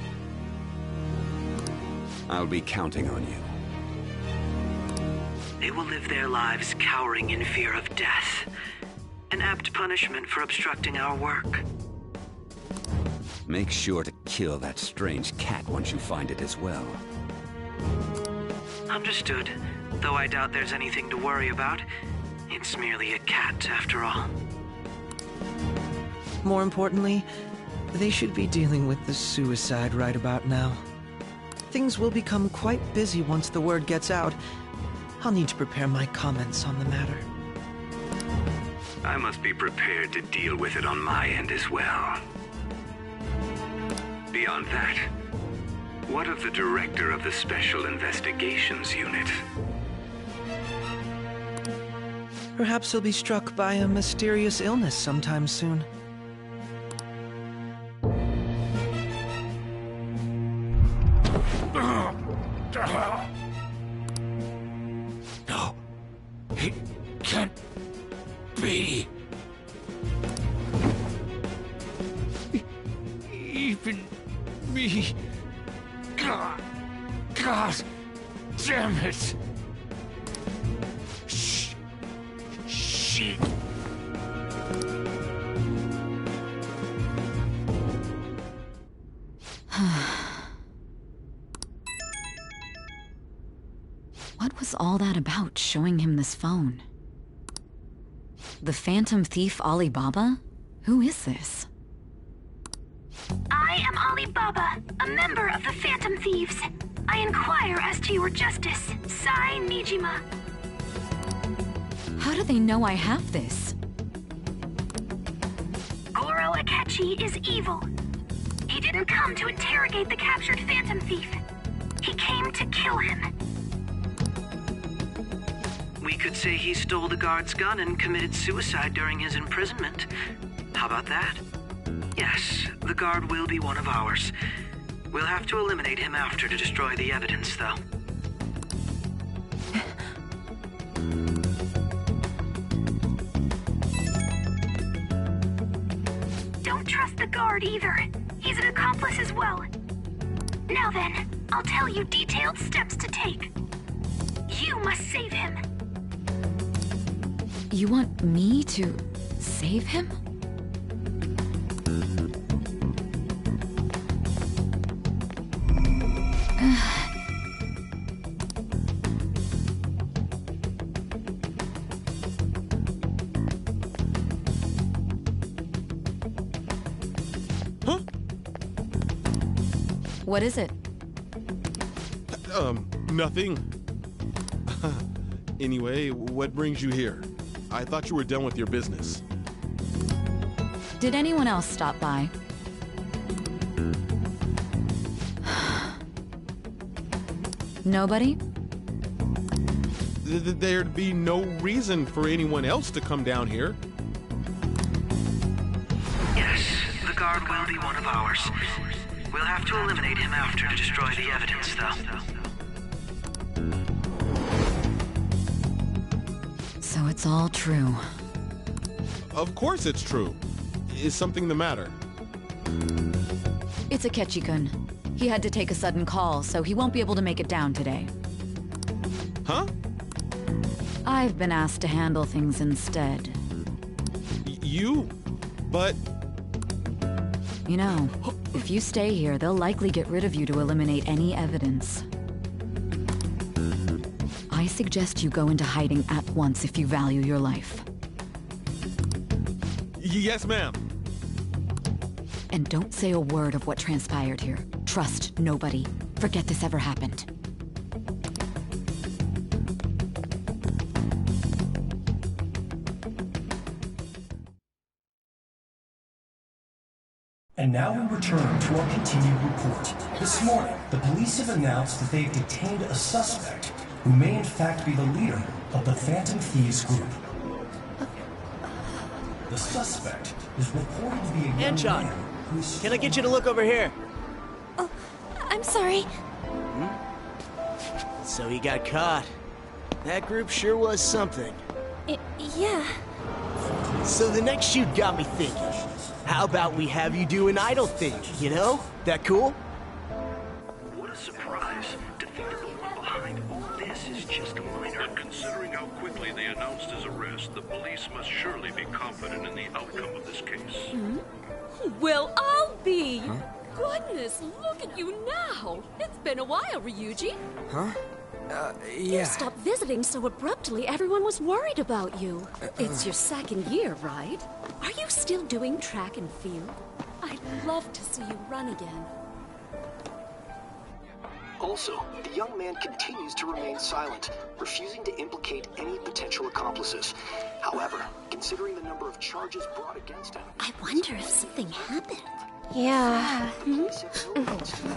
I'll be counting on you. They will live their lives cowering in fear of death. An apt punishment for obstructing our work. Make sure to kill that strange cat once you find it as well. Understood. Though I doubt there's anything to worry about. It's merely a cat, after all. More importantly, they should be dealing with the suicide right about now. Things will become quite busy once the word gets out. I'll need to prepare my comments on the matter. I must be prepared to deal with it on my end as well. Beyond that, what of the director of the Special Investigations Unit? Perhaps he'll be struck by a mysterious illness sometime soon. No, it can't be. Even me. God damn it. Shit. What was all that about, showing him this phone? The Phantom Thief Alibaba? Who is this? I am Alibaba, a member of the Phantom Thieves. I inquire as to your justice, Sai Nijima. How do they know I have this? Goro Akechi is evil. He didn't come to interrogate the captured Phantom Thief. He came to kill him. We could say he stole the guard's gun and committed suicide during his imprisonment. How about that? Yes, the guard will be one of ours. We'll have to eliminate him after to destroy the evidence, though. Don't trust the guard either. He's an accomplice as well. Now then, I'll tell you detailed steps to take. You must save him. You want me to save him? Huh? What is it? Nothing. Anyway, what brings you here? I thought you were done with your business. Did anyone else stop by? Nobody? There'd be no reason for anyone else to come down here. Yes, the guard will be one of ours. We'll have to eliminate him after to destroy the evidence, though. So it's all true. Of course it's true. Is something the matter? It's Akechi-kun. He had to take a sudden call, so he won't be able to make it down today. Huh? I've been asked to handle things instead. You? But... You know, if you stay here, they'll likely get rid of you to eliminate any evidence. I suggest you go into hiding at once if you value your life. Yes, ma'am. And don't say a word of what transpired here. Trust nobody. Forget this ever happened. And now we return to our continued report. This morning, the police have announced that they have detained a suspect who may in fact be the leader of the Phantom Thieves group. The suspect is reported to be a young man who is... Can I get you to look over here? Oh, I'm sorry. So he got caught. That group sure was something. Yeah. So the next shoot got me thinking. How about we have you do an idol thing, you know? That cool? What a surprise to think that the one behind all this is just a minor. But considering how quickly they announced his arrest, the police must surely be confident in the outcome of this case. Well, I'll be. Huh? Goodness, look at you now. It's been a while, Ryuji. Huh? You stopped visiting so abruptly, everyone was worried about you. It's your second year, right? Are you still doing track and field? I'd love to see you run again. Also, the young man continues to remain silent, refusing to implicate any potential accomplices. However, considering the number of charges brought against him... I wonder if something happened. Yeah.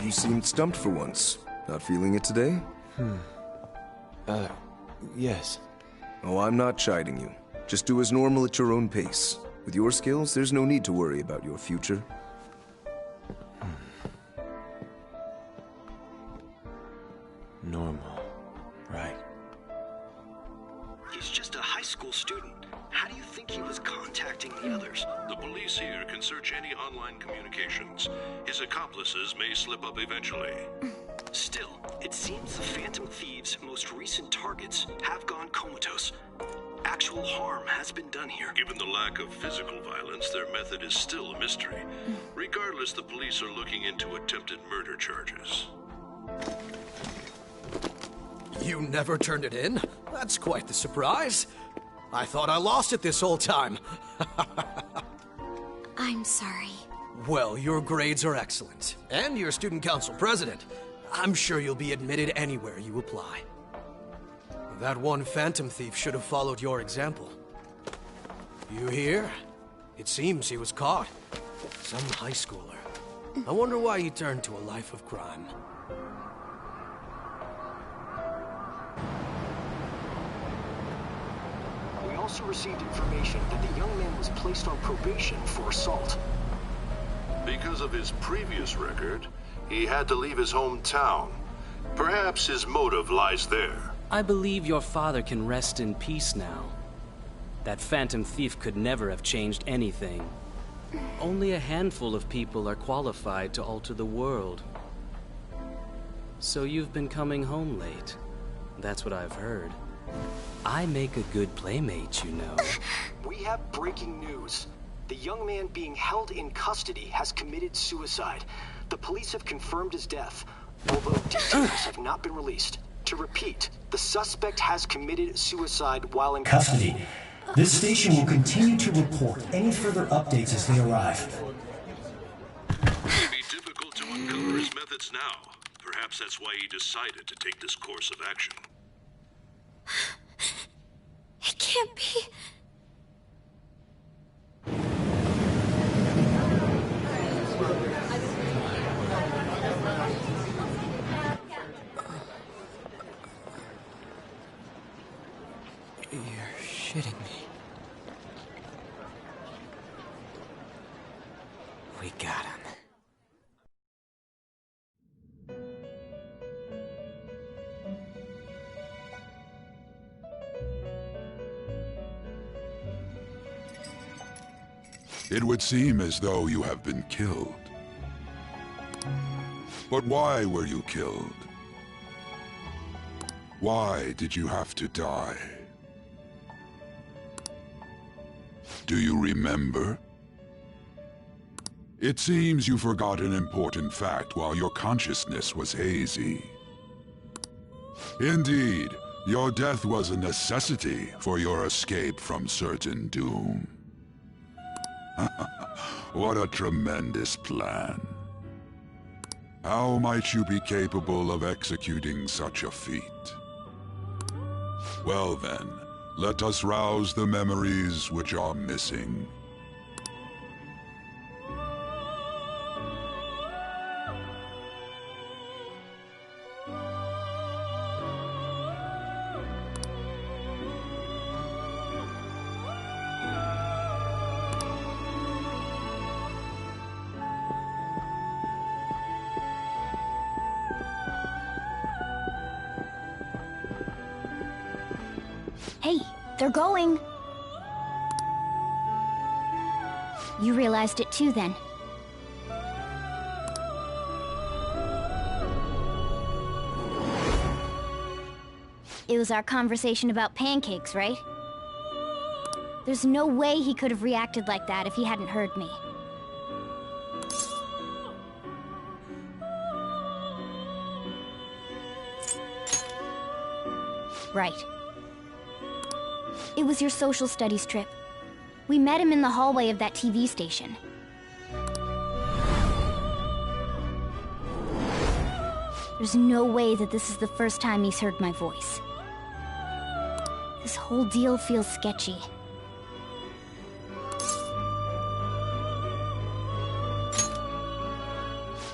You seemed stumped for once. Not feeling it today? Yes. Oh, I'm not chiding you. Just do as normal at your own pace. With your skills, there's no need to worry about your future. Normal. Right. He's just a high school student. How do you think he was contacting the others? The police here can search any online communications. His accomplices may slip up eventually. Still, it seems the Phantom Thieves' most recent targets have gone comatose. Actual harm has been done here. Given the lack of physical violence, their method is still a mystery. Regardless, the police are looking into attempted murder charges. You never turned it in? That's quite the surprise. I thought I lost it this whole time. I'm sorry. Well, your grades are excellent. And you're student council president. I'm sure you'll be admitted anywhere you apply. That one Phantom Thief should have followed your example. You hear? It seems he was caught. Some high schooler. I wonder why he turned to a life of crime. We also received information that the young man was placed on probation for assault. Because of his previous record, he had to leave his hometown. Perhaps his motive lies there. I believe your father can rest in peace now. That Phantom Thief could never have changed anything. Only a handful of people are qualified to alter the world. So you've been coming home late. That's what I've heard. I make a good playmate, you know. We have breaking news. The young man being held in custody has committed suicide. The police have confirmed his death, although details have not been released. To repeat, the suspect has committed suicide while in custody. This station will continue to report any further updates as they arrive. It would be difficult to uncover his methods now. Perhaps that's why he decided to take this course of action. It can't be. You're shitting me. We got him. It would seem as though you have been killed. But why were you killed? Why did you have to die? Do you remember? It seems you forgot an important fact while your consciousness was hazy. Indeed, your death was a necessity for your escape from certain doom. What a tremendous plan. How might you be capable of executing such a feat? Well then, let us rouse the memories which are missing. Hey, they're going! You realized it too, then. It was our conversation about pancakes, right? There's no way he could have reacted like that if he hadn't heard me. Right. It was your social studies trip. We met him in the hallway of that TV station. There's no way that this is the first time he's heard my voice. This whole deal feels sketchy.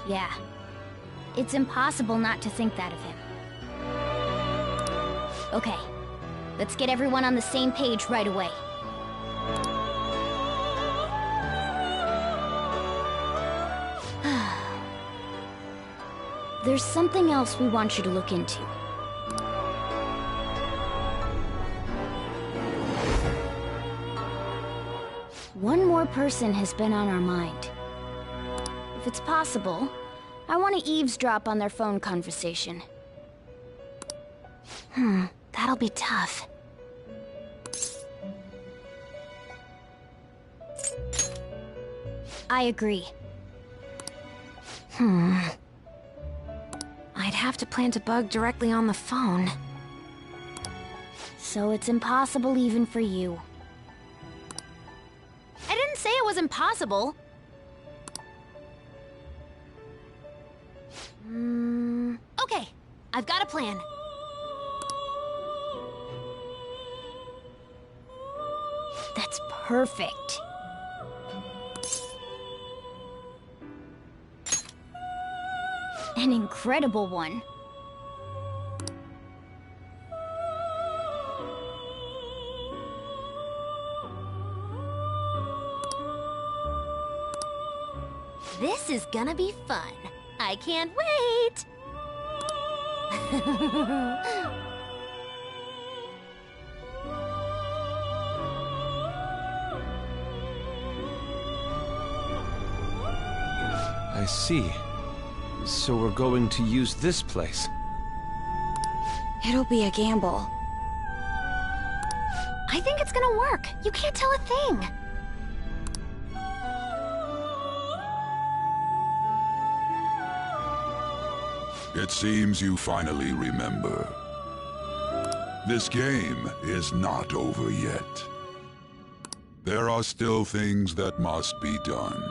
Yeah. It's impossible not to think that of him. Okay. Let's get everyone on the same page right away. There's something else we want you to look into. One more person has been on our mind. If it's possible, I want to eavesdrop on their phone conversation. That'll be tough. I agree. I'd have to plant a bug directly on the phone. So it's impossible even for you. I didn't say it was impossible. Okay, I've got a plan. That's perfect. An incredible one. This is gonna be fun. I can't wait! I see. So we're going to use this place. It'll be a gamble. I think it's gonna work. You can't tell a thing. It seems you finally remember. This game is not over yet. There are still things that must be done.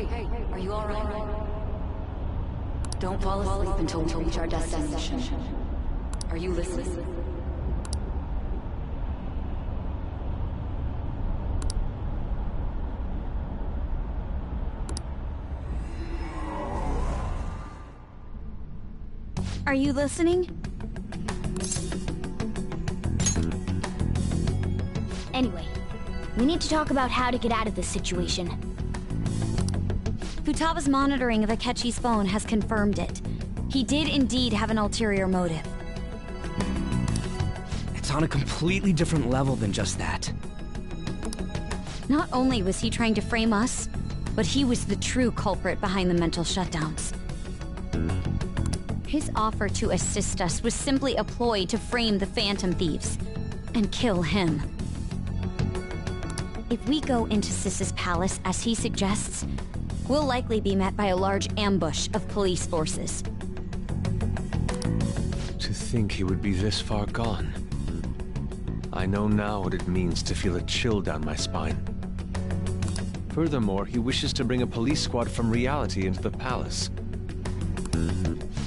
Hey, are you alright? Don't fall asleep until we reach our destination. Are you listening? Are you listening? Anyway, we need to talk about how to get out of this situation. Futaba's monitoring of Akechi's phone has confirmed it. He did indeed have an ulterior motive. It's on a completely different level than just that. Not only was he trying to frame us, but he was the true culprit behind the mental shutdowns. His offer to assist us was simply a ploy to frame the Phantom Thieves and kill him. If we go into Sis's palace as he suggests, we'll likely be met by a large ambush of police forces. To think he would be this far gone. I know now what it means to feel a chill down my spine. Furthermore, he wishes to bring a police squad from reality into the palace.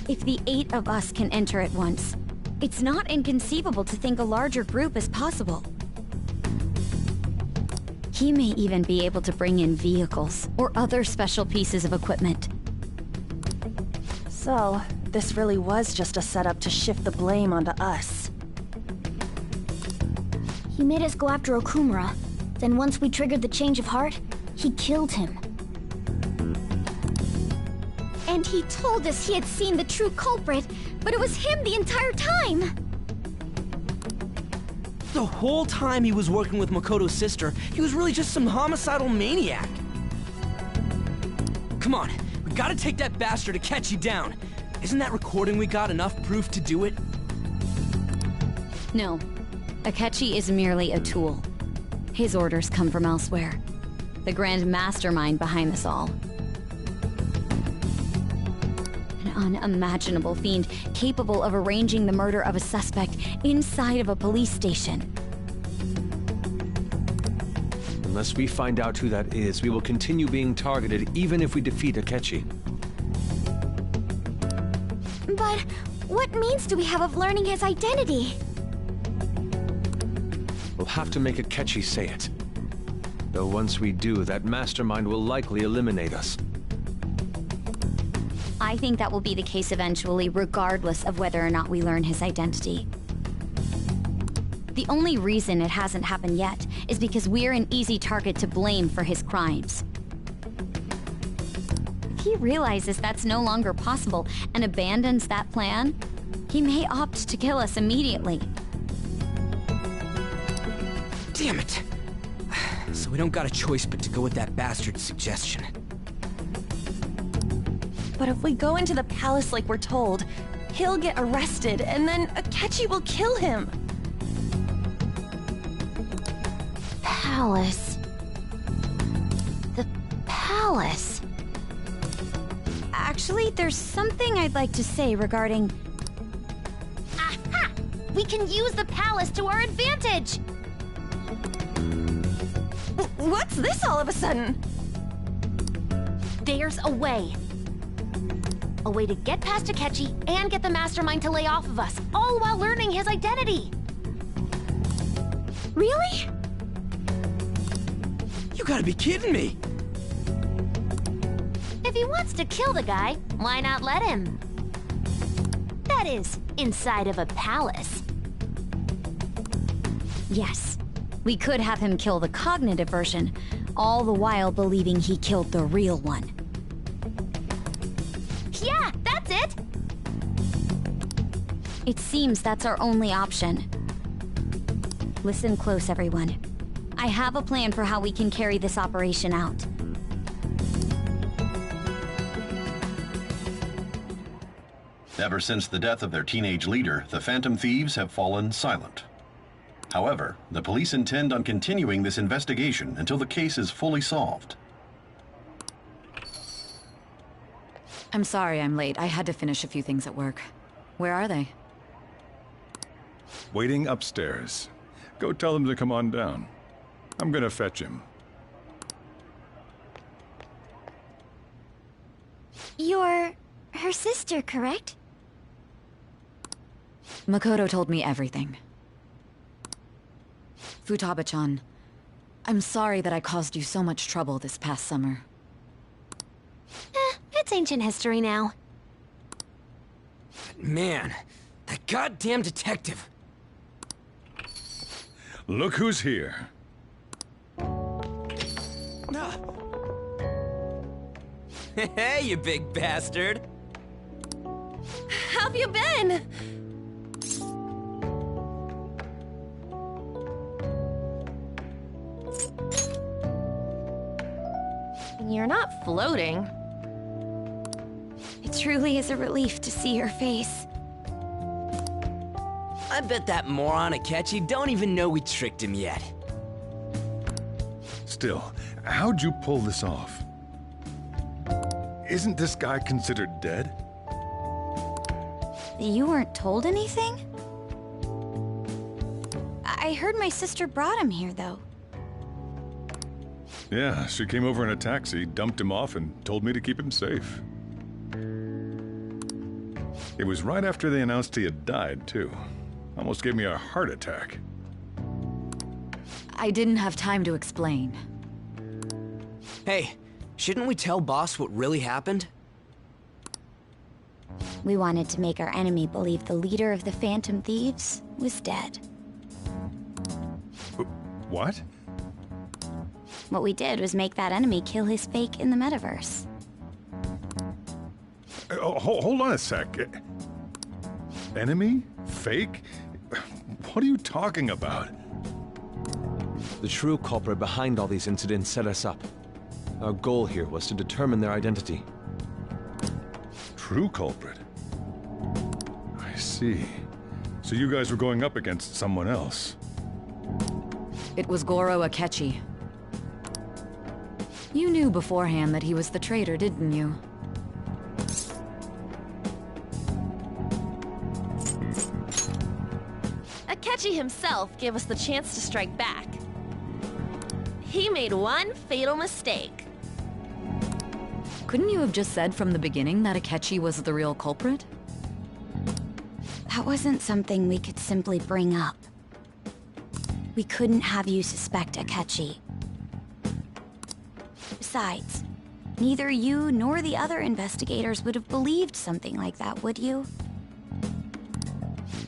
If the 8 of us can enter at once, it's not inconceivable to think a larger group is possible. He may even be able to bring in vehicles or other special pieces of equipment. So, this really was just a setup to shift the blame onto us. He made us go after Okumura. Then once we triggered the change of heart, he killed him. And he told us he had seen the true culprit, but it was him the entire time! The whole time he was working with Makoto's sister, he was really just some homicidal maniac. Come on, we gotta take that bastard Akechi down. Isn't that recording we got enough proof to do it? No. Akechi is merely a tool. His orders come from elsewhere. The grand mastermind behind this all. An unimaginable fiend capable of arranging the murder of a suspect inside of a police station. Unless we find out who that is, we will continue being targeted even if we defeat Akechi. But what means do we have of learning his identity? We'll have to make Akechi say it. Though once we do, that mastermind will likely eliminate us. I think that will be the case eventually, regardless of whether or not we learn his identity. The only reason it hasn't happened yet is because we're an easy target to blame for his crimes. If he realizes that's no longer possible and abandons that plan, he may opt to kill us immediately. Damn it! So we don't got a choice but to go with that bastard's suggestion. But if we go into the palace like we're told, he'll get arrested, and then Akechi will kill him. Palace. The palace. Actually, there's something I'd like to say regarding... Aha! We can use the palace to our advantage! What's this all of a sudden? There's a way. A way to get past Akechi and get the mastermind to lay off of us, all while learning his identity. Really? You gotta be kidding me! If he wants to kill the guy, why not let him? That is, inside of a palace. Yes, we could have him kill the cognitive version, all the while believing he killed the real one. Yeah, that's it! It seems that's our only option. Listen close, everyone. I have a plan for how we can carry this operation out. Ever since the death of their teenage leader, the Phantom Thieves have fallen silent. However, the police intend on continuing this investigation until the case is fully solved. I'm sorry I'm late. I had to finish a few things at work. Where are they? Waiting upstairs. Go tell him to come on down. I'm gonna fetch him. her sister, correct? Makoto told me everything. Futaba-chan, I'm sorry that I caused you so much trouble this past summer. It's ancient history now. Man, that goddamn detective. Look who's here. Hey, you big bastard. How've you been? You're not floating. It truly is a relief to see your face. I bet that moron Akechi don't even know we tricked him yet. Still, how'd you pull this off? Isn't this guy considered dead? You weren't told anything? I heard my sister brought him here, though. Yeah, she came over in a taxi, dumped him off, and told me to keep him safe. It was right after they announced he had died, too. Almost gave me a heart attack. I didn't have time to explain. Hey, shouldn't we tell Boss what really happened? We wanted to make our enemy believe the leader of the Phantom Thieves was dead. What? What we did was make that enemy kill his fake in the metaverse. Hold on a sec. Enemy? Fake? What are you talking about? The true culprit behind all these incidents set us up. Our goal here was to determine their identity. True culprit? I see. So you guys were going up against someone else. It was Goro Akechi. You knew beforehand that he was the traitor, didn't you? Akechi himself gave us the chance to strike back. He made one fatal mistake. Couldn't you have just said from the beginning that Akechi was the real culprit? That wasn't something we could simply bring up. We couldn't have you suspect Akechi. Besides, neither you nor the other investigators would have believed something like that, would you?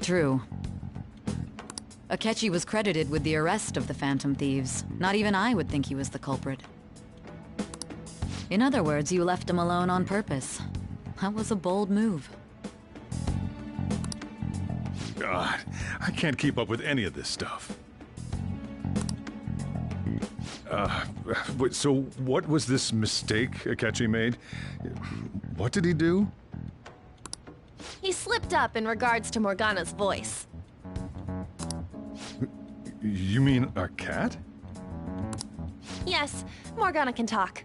True. Akechi was credited with the arrest of the Phantom Thieves. Not even I would think he was the culprit. In other words, you left him alone on purpose. That was a bold move. God, I can't keep up with any of this stuff. So what was this mistake Akechi made? What did he do? He slipped up in regards to Morgana's voice. You mean a cat? Yes, Morgana can talk.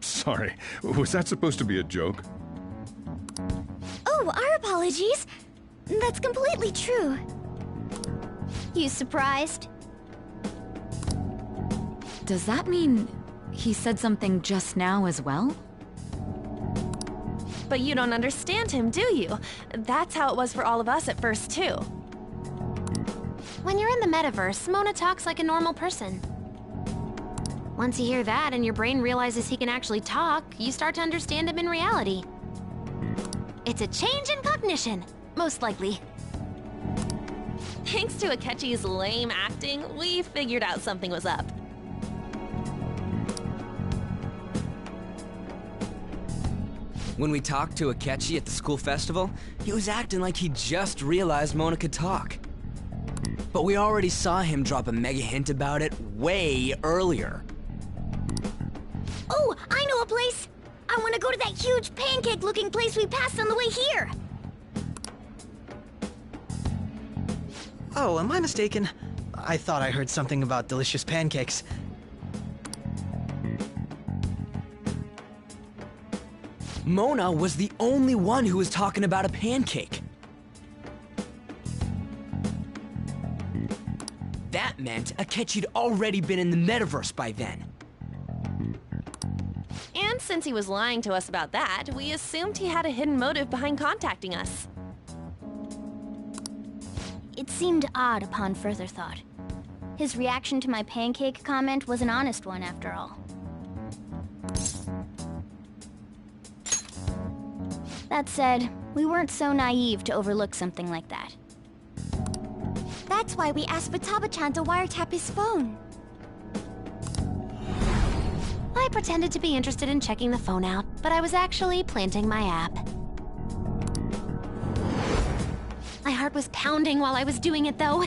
Sorry, was that supposed to be a joke? Oh, our apologies. That's completely true. You surprised? Does that mean he said something just now as well? But you don't understand him, do you? That's how it was for all of us at first, too. When you're in the metaverse, Mona talks like a normal person. Once you hear that and your brain realizes he can actually talk, you start to understand him in reality. It's a change in cognition, most likely. Thanks to Akechi's lame acting, we figured out something was up. When we talked to Akechi at the school festival, he was acting like he just realized Mona could talk. But we already saw him drop a mega hint about it way earlier. Oh, I know a place! I want to go to that huge pancake-looking place we passed on the way here! Oh, am I mistaken? I thought I heard something about delicious pancakes. Mona was the only one who was talking about a pancake. That meant Akechi'd already been in the metaverse by then. since he was lying to us about that, we assumed he had a hidden motive behind contacting us. It seemed odd upon further thought. His reaction to my pancake comment was an honest one, after all. That said, we weren't so naive to overlook something like that. That's why we asked Futaba-chan to wiretap his phone. I pretended to be interested in checking the phone out, but I was actually planting my app. My heart was pounding while I was doing it, though.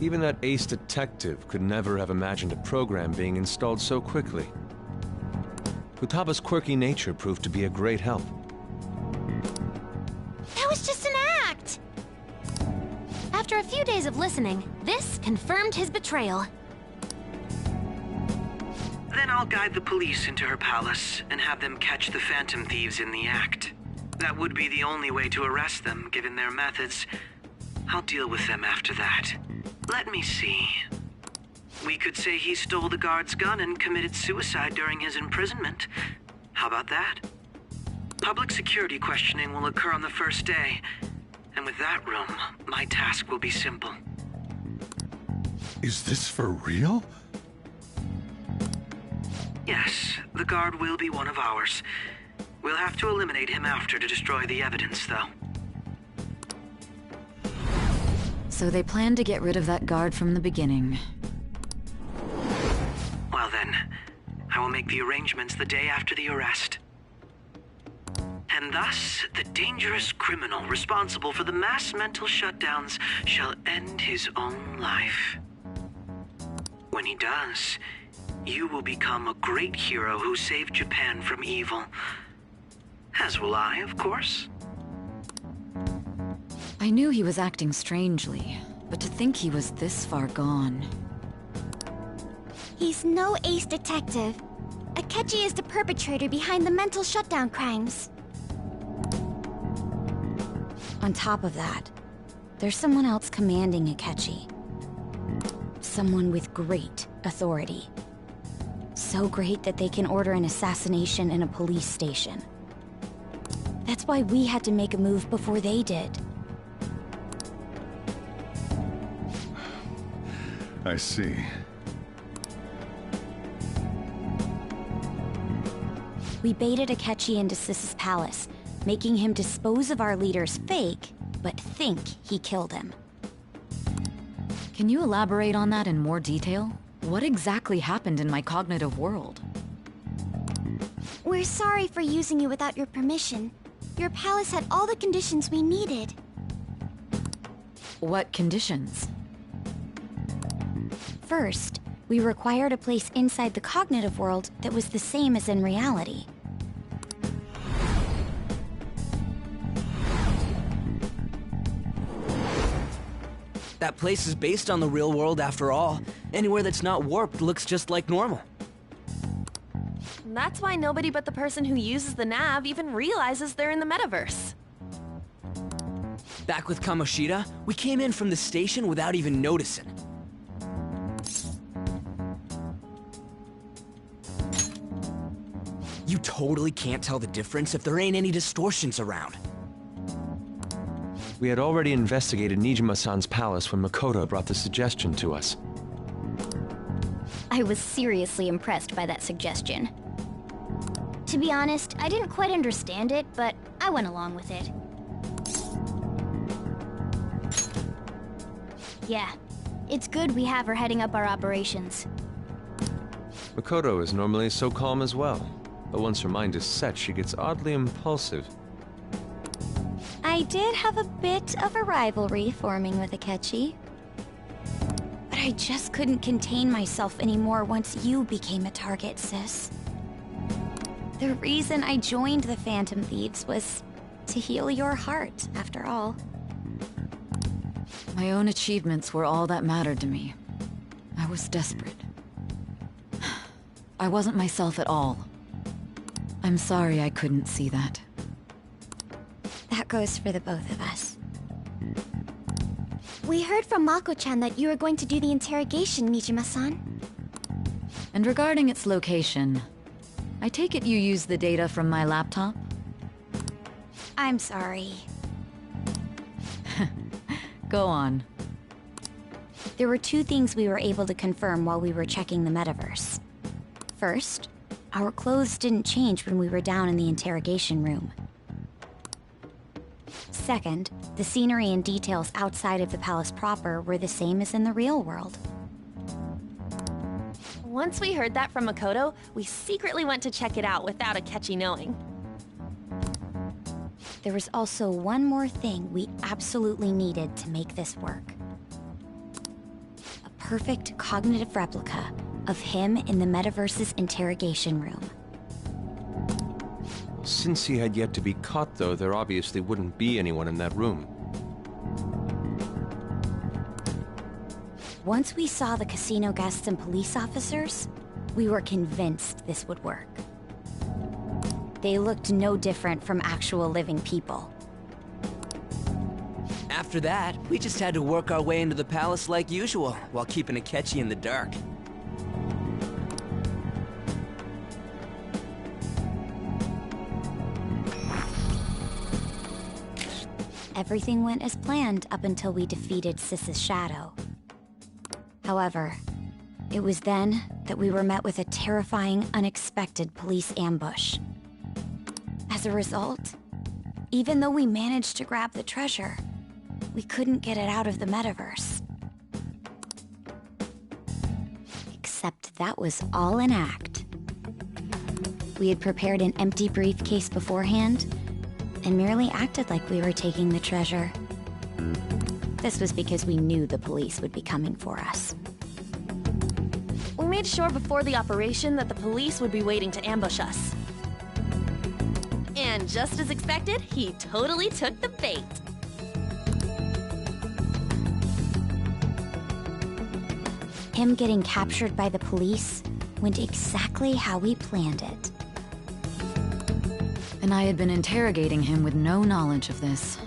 Even that ace detective could never have imagined a program being installed so quickly. Futaba's quirky nature proved to be a great help. That was just an act! After a few days of listening, this confirmed his betrayal. Then I'll guide the police into her palace and have them catch the Phantom Thieves in the act. That would be the only way to arrest them, given their methods. I'll deal with them after that. Let me see. We could say he stole the guard's gun and committed suicide during his imprisonment. How about that? Public security questioning will occur on the first day. And with that room, my task will be simple. Is this for real? Yes, the guard will be one of ours. We'll have to eliminate him after to destroy the evidence, though. So they planned to get rid of that guard from the beginning. Well then, I will make the arrangements the day after the arrest. And thus, the dangerous criminal responsible for the mass mental shutdowns shall end his own life. When he does, you will become a great hero who saved Japan from evil. As will I, of course. I knew he was acting strangely, but to think he was this far gone. He's no ace detective. Akechi is the perpetrator behind the mental shutdown crimes. On top of that, there's someone else commanding Akechi. Someone with great authority. So great that they can order an assassination in a police station. That's why we had to make a move before they did. I see. We baited Akechi into Sis's palace, making him dispose of our leader's fake, but think he killed him. Can you elaborate on that in more detail? What exactly happened in my cognitive world? We're sorry for using you without your permission. Your palace had all the conditions we needed. What conditions? First, we required a place inside the cognitive world that was the same as in reality. That place is based on the real world after all. Anywhere that's not warped looks just like normal. And that's why nobody but the person who uses the nav even realizes they're in the metaverse. Back with Kamoshida, we came in from the station without even noticing. You totally can't tell the difference if there ain't any distortions around. We had already investigated Nijima-san's palace when Makoto brought the suggestion to us. I was seriously impressed by that suggestion. To be honest, I didn't quite understand it, but I went along with it. Yeah, it's good we have her heading up our operations. Makoto is normally so calm as well, but once her mind is set, she gets oddly impulsive. I did have a bit of a rivalry forming with Akechi. But I just couldn't contain myself anymore once you became a target, sis. The reason I joined the Phantom Thieves was to heal your heart, after all. My own achievements were all that mattered to me. I was desperate. I wasn't myself at all. I'm sorry I couldn't see that. That goes for the both of us. We heard from Mako-chan that you were going to do the interrogation, Nijima-san. And regarding its location, I take it you use the data from my laptop? I'm sorry. Go on. There were two things we were able to confirm while we were checking the metaverse. First, our clothes didn't change when we were down in the interrogation room. Second, the scenery and details outside of the palace proper were the same as in the real world. Once we heard that from Makoto, we secretly went to check it out without Akechi knowing. There was also one more thing we absolutely needed to make this work. A perfect cognitive replica of him in the metaverse's interrogation room. Since he had yet to be caught, though, there obviously wouldn't be anyone in that room. Once we saw the casino guests and police officers, we were convinced this would work. They looked no different from actual living people. After that, we just had to work our way into the palace like usual, while keeping Akechi in the dark. Everything went as planned up until we defeated Sis's shadow. However, it was then that we were met with a terrifying, unexpected police ambush. As a result, even though we managed to grab the treasure, we couldn't get it out of the metaverse. Except that was all an act. We had prepared an empty briefcase beforehand, and merely acted like we were taking the treasure. This was because we knew the police would be coming for us. We made sure before the operation that the police would be waiting to ambush us. And just as expected, he totally took the bait. Him getting captured by the police went exactly how we planned it. And I had been interrogating him with no knowledge of this.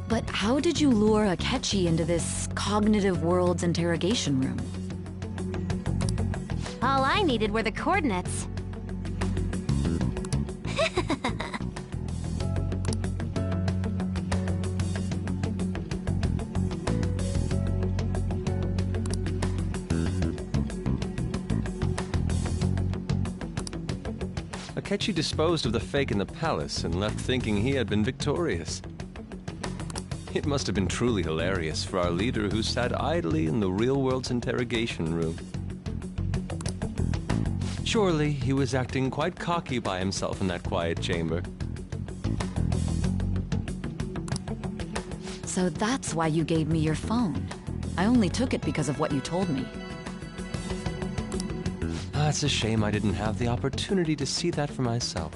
But how did you lure Akechi into this cognitive world's interrogation room? All I needed were the coordinates. Akechi disposed of the fake in the palace and left thinking he had been victorious. It must have been truly hilarious for our leader who sat idly in the real world's interrogation room. Surely he was acting quite cocky by himself in that quiet chamber. So that's why you gave me your phone. I only took it because of what you told me. It's a shame I didn't have the opportunity to see that for myself.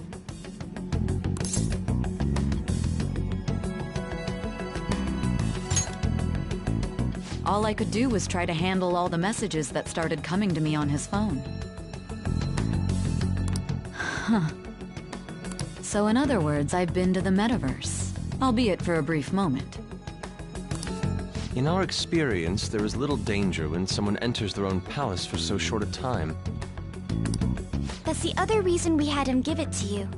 All I could do was try to handle all the messages that started coming to me on his phone. Huh. So in other words, I've been to the metaverse, albeit for a brief moment. In our experience, there is little danger when someone enters their own palace for so short a time. That's the other reason we had him give it to you.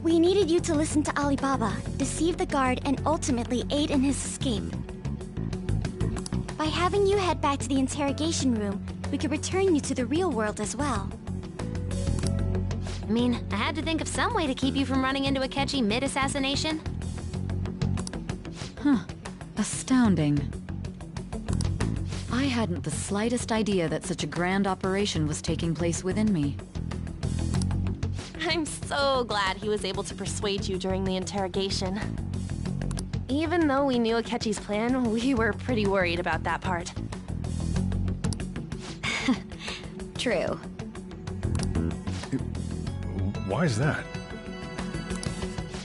We needed you to listen to Alibaba, deceive the guard, and ultimately aid in his escape. By having you head back to the interrogation room, we could return you to the real world as well. I mean, I had to think of some way to keep you from running into Akechi mid-assassination. Huh. Astounding. I hadn't the slightest idea that such a grand operation was taking place within me. I'm so glad he was able to persuade you during the interrogation. Even though we knew Akechi's plan, we were pretty worried about that part. True. Why is that?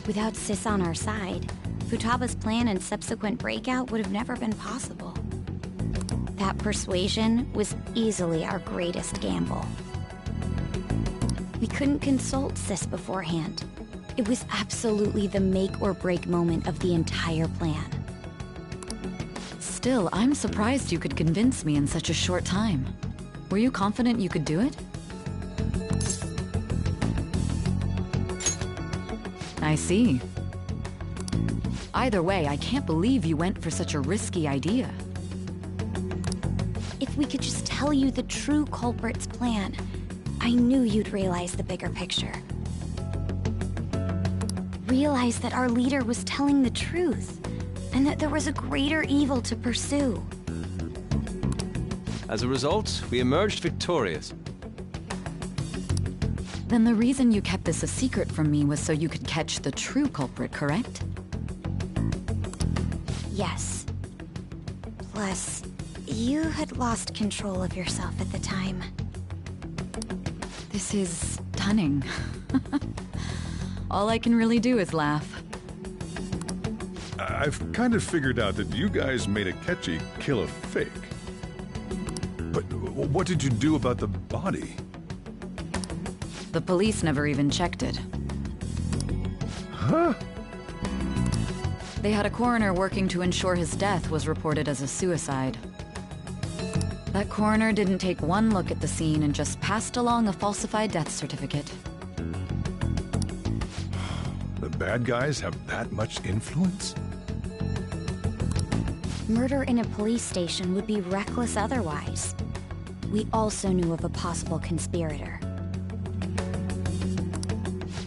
Without Sis on our side, Futaba's plan and subsequent breakout would have never been possible. That persuasion was easily our greatest gamble. We couldn't consult Sis beforehand. It was absolutely the make or break moment of the entire plan. Still, I'm surprised you could convince me in such a short time. Were you confident you could do it? I see. Either way, I can't believe you went for such a risky idea. If we could just tell you the true culprit's plan, I knew you'd realize the bigger picture. Realize that our leader was telling the truth, and that there was a greater evil to pursue. As a result, we emerged victorious. Then the reason you kept this a secret from me was so you could catch the true culprit, correct? Yes. Plus, you had lost control of yourself at the time. This is stunning. All I can really do is laugh. I've kind of figured out that you guys made Akechi kill a fake. But what did you do about the body? The police never even checked it. Huh? They had a coroner working to ensure his death was reported as a suicide. That coroner didn't take one look at the scene and just passed along a falsified death certificate. The bad guys have that much influence? Murder in a police station would be reckless otherwise. We also knew of a possible conspirator.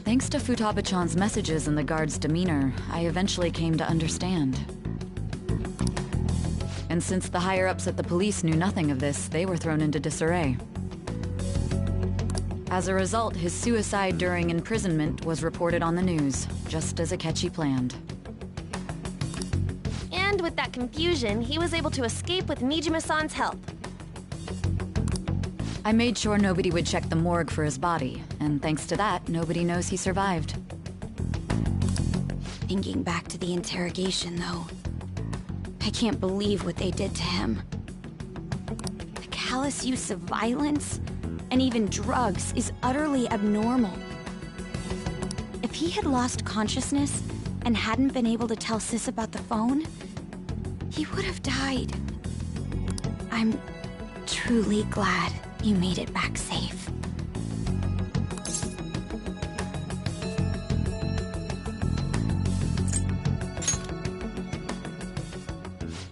Thanks to Futaba-chan's messages and the guard's demeanor, I eventually came to understand. And since the higher-ups at the police knew nothing of this, they were thrown into disarray. As a result, his suicide during imprisonment was reported on the news, just as Akechi planned. And with that confusion, he was able to escape with Nijima-san's help. I made sure nobody would check the morgue for his body, and thanks to that, nobody knows he survived. Thinking back to the interrogation, though, I can't believe what they did to him. The callous use of violence, and even drugs, is utterly abnormal. If he had lost consciousness and hadn't been able to tell Sis about the phone, he would have died. I'm truly glad you made it back safe.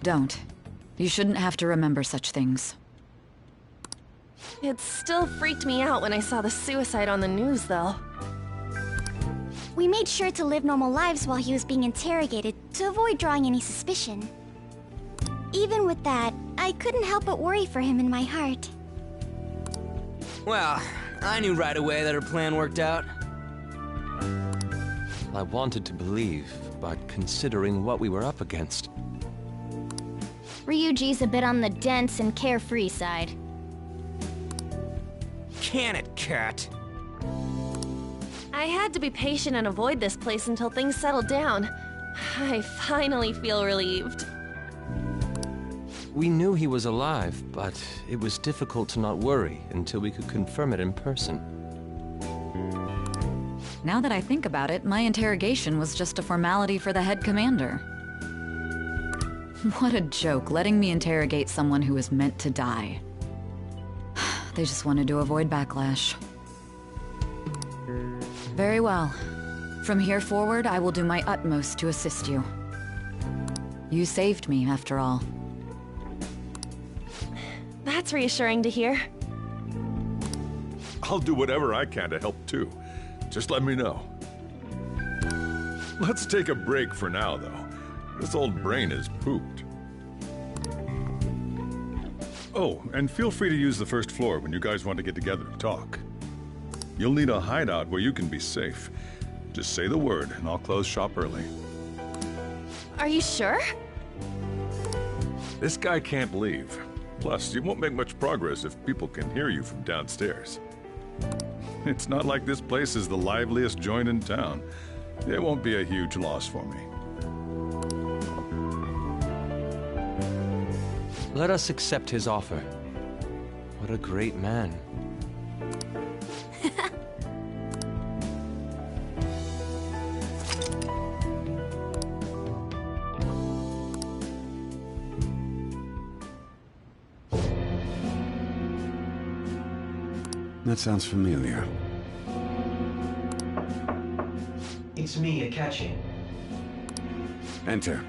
Don't. You shouldn't have to remember such things. It still freaked me out when I saw the suicide on the news, though. We made sure to live normal lives while he was being interrogated to avoid drawing any suspicion. Even with that, I couldn't help but worry for him in my heart. Well, I knew right away that her plan worked out. I wanted to believe, but considering what we were up against... Ryuji's a bit on the dense and carefree side. Can it, Cat? I had to be patient and avoid this place until things settled down. I finally feel relieved. We knew he was alive, but it was difficult to not worry until we could confirm it in person. Now that I think about it, my interrogation was just a formality for the head commander. What a joke, letting me interrogate someone who was meant to die. They just wanted to avoid backlash. Very well. From here forward, I will do my utmost to assist you. You saved me, after all. That's reassuring to hear. I'll do whatever I can to help too. Just let me know. Let's take a break for now, though. This old brain is pooped. Oh, and feel free to use the first floor when you guys want to get together to talk. You'll need a hideout where you can be safe. Just say the word, and I'll close shop early. Are you sure? This guy can't leave. Plus, you won't make much progress if people can hear you from downstairs. It's not like this place is the liveliest joint in town. It won't be a huge loss for me. Let us accept his offer. What a great man. That sounds familiar. It It's me, Akechi. Enter.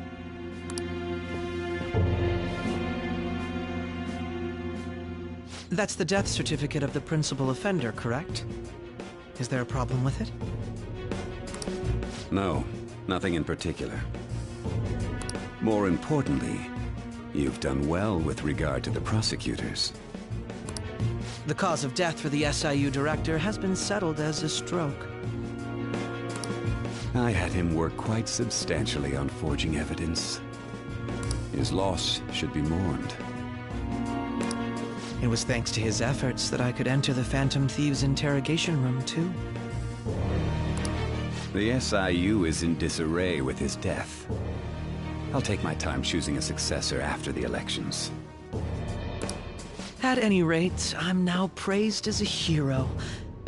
That's the death certificate of the principal offender, correct? Is there a problem with it? No, nothing in particular. More importantly, you've done well with regard to the prosecutors. The cause of death for the SIU director has been settled as a stroke. I had him work quite substantially on forging evidence. His loss should be mourned. It was thanks to his efforts that I could enter the Phantom Thieves' interrogation room, too. The SIU is in disarray with his death. I'll take my time choosing a successor after the elections. At any rate, I'm now praised as a hero,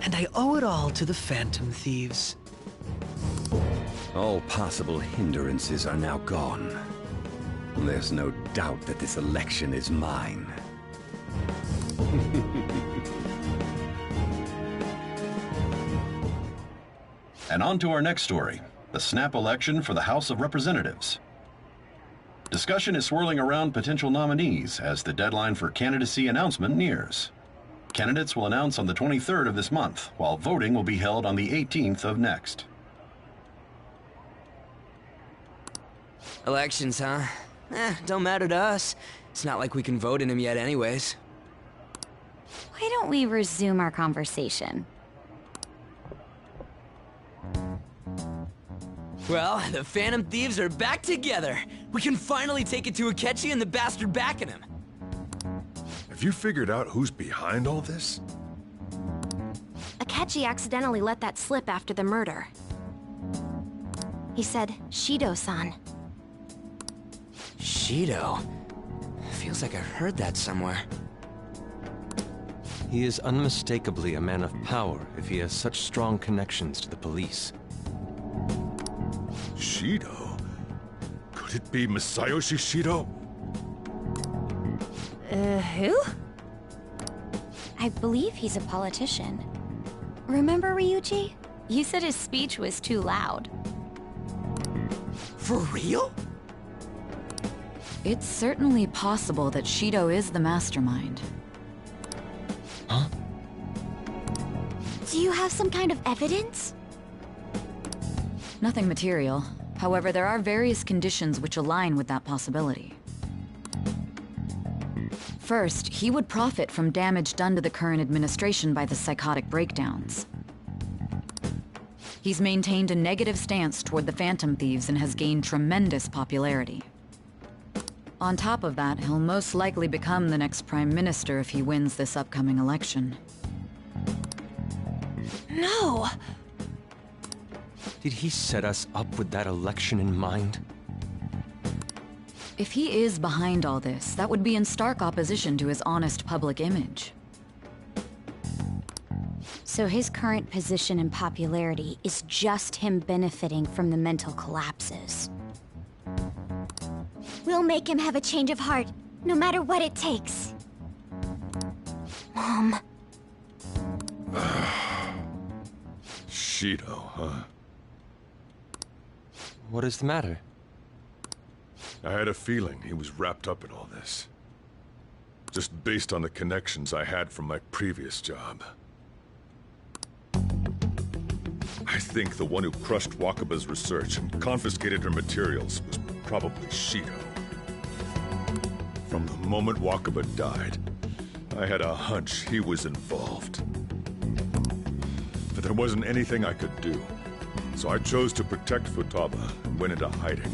and I owe it all to the Phantom Thieves. All possible hindrances are now gone. There's no doubt that this election is mine. And on to our next story, the snap election for the House of Representatives. Discussion is swirling around potential nominees as the deadline for candidacy announcement nears. Candidates will announce on the 23rd of this month, while voting will be held on the 18th of next. Elections, huh? Don't matter to us. It's not like we can vote in them yet anyways. Why don't we resume our conversation? Well, the Phantom Thieves are back together. We can finally take it to Akechi and the bastard backing him. Have you figured out who's behind all this? Akechi accidentally let that slip after the murder. He said, Shido-san. Shido? Feels like I heard that somewhere. He is unmistakably a man of power if he has such strong connections to the police. Shido? Could it be Masayoshi Shido? Who? I believe he's a politician. Remember, Ryuji? You said his speech was too loud. For real? It's certainly possible that Shido is the mastermind. Huh? Do you have some kind of evidence? Nothing material. However, there are various conditions which align with that possibility. First, he would profit from damage done to the current administration by the psychotic breakdowns. He's maintained a negative stance toward the Phantom Thieves and has gained tremendous popularity. On top of that, he'll most likely become the next Prime Minister if he wins this upcoming election. No! Did he set us up with that election in mind? If he is behind all this, that would be in stark opposition to his honest public image. So his current position and popularity is just him benefiting from the mental collapses. We'll make him have a change of heart, no matter what it takes. Mom. Shido, huh? What is the matter? I had a feeling he was wrapped up in all this. Just based on the connections I had from my previous job. I think the one who crushed Wakaba's research and confiscated her materials was probably Shido. From the moment Wakaba died, I had a hunch he was involved. But there wasn't anything I could do, so I chose to protect Futaba and went into hiding.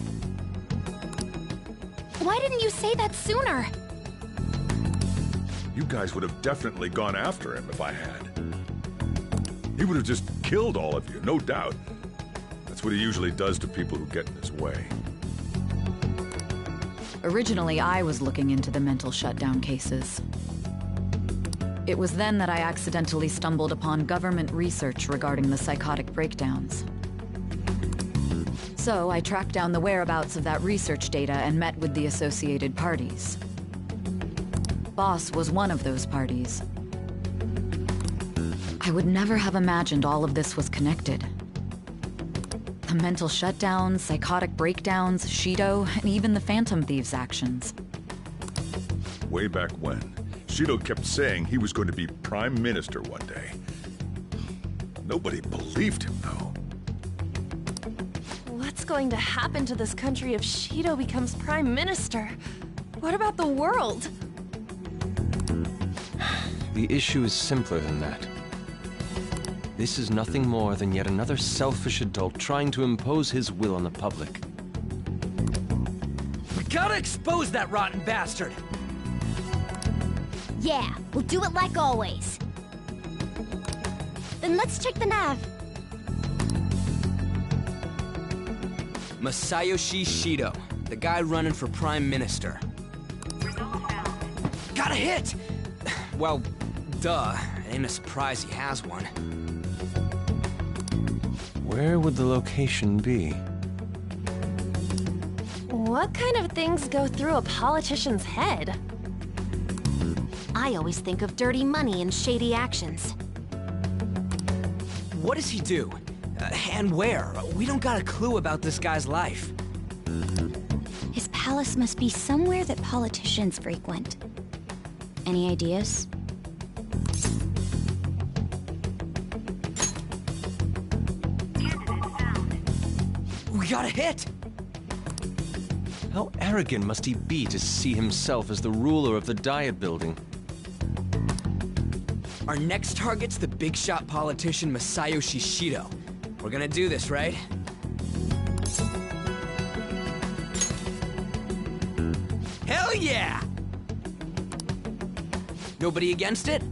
Why didn't you say that sooner? You guys would have definitely gone after him if I had. He would have just killed all of you, no doubt. That's what he usually does to people who get in his way. Originally, I was looking into the mental shutdown cases. It was then that I accidentally stumbled upon government research regarding the psychotic breakdowns. So I tracked down the whereabouts of that research data and met with the associated parties. Boss was one of those parties. I would never have imagined all of this was connected. The mental shutdowns, psychotic breakdowns, Shido, and even the Phantom Thieves' actions. Way back when, Shido kept saying he was going to be Prime Minister one day. Nobody believed him, though. What's going to happen to this country if Shido becomes Prime Minister? What about the world? The issue is simpler than that. This is nothing more than yet another selfish adult trying to impose his will on the public. We gotta expose that rotten bastard! Yeah, we'll do it like always. Then let's check the nav. Masayoshi Shido, the guy running for Prime Minister. Got a hit! Well, duh. It ain't a surprise he has one. Where would the location be? What kind of things go through a politician's head? I always think of dirty money and shady actions. What does he do? And where? We don't got a clue about this guy's life. His palace must be somewhere that politicians frequent. Any ideas? We got a hit! How arrogant must he be to see himself as the ruler of the Diet Building? Our next target's the big shot politician Masayoshi Shido. We're gonna do this, right? Hell yeah! Nobody against it?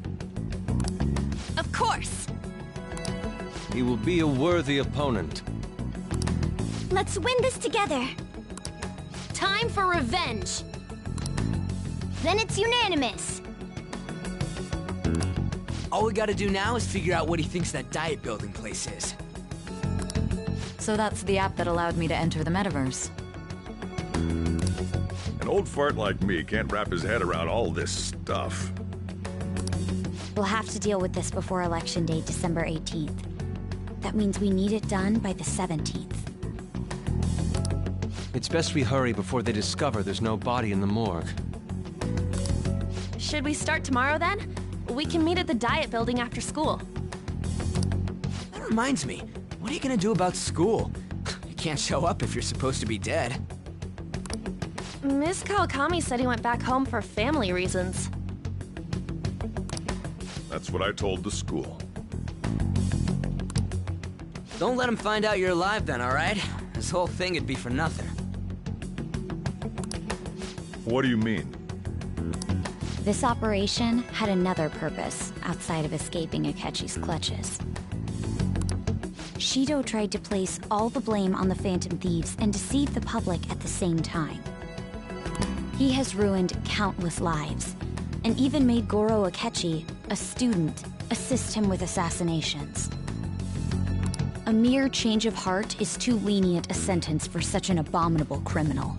Of course! He will be a worthy opponent. Let's win this together. Time for revenge! Then it's unanimous. All we gotta do now is figure out what he thinks that diet building place is. So that's the app that allowed me to enter the metaverse. An old fart like me can't wrap his head around all this stuff. We'll have to deal with this before Election Day, December 18th. That means we need it done by the 17th. It's best we hurry before they discover there's no body in the morgue. Should we start tomorrow then? We can meet at the diet building after school. That reminds me, what are you gonna do about school? You can't show up if you're supposed to be dead. Miss Kawakami said he went back home for family reasons. That's what I told the school. Don't let him find out you're alive then, alright? This whole thing would be for nothing. What do you mean? This operation had another purpose outside of escaping Akechi's clutches. Shido tried to place all the blame on the Phantom Thieves and deceive the public at the same time. He has ruined countless lives, and even made Goro Akechi, a student, assist him with assassinations. A mere change of heart is too lenient a sentence for such an abominable criminal.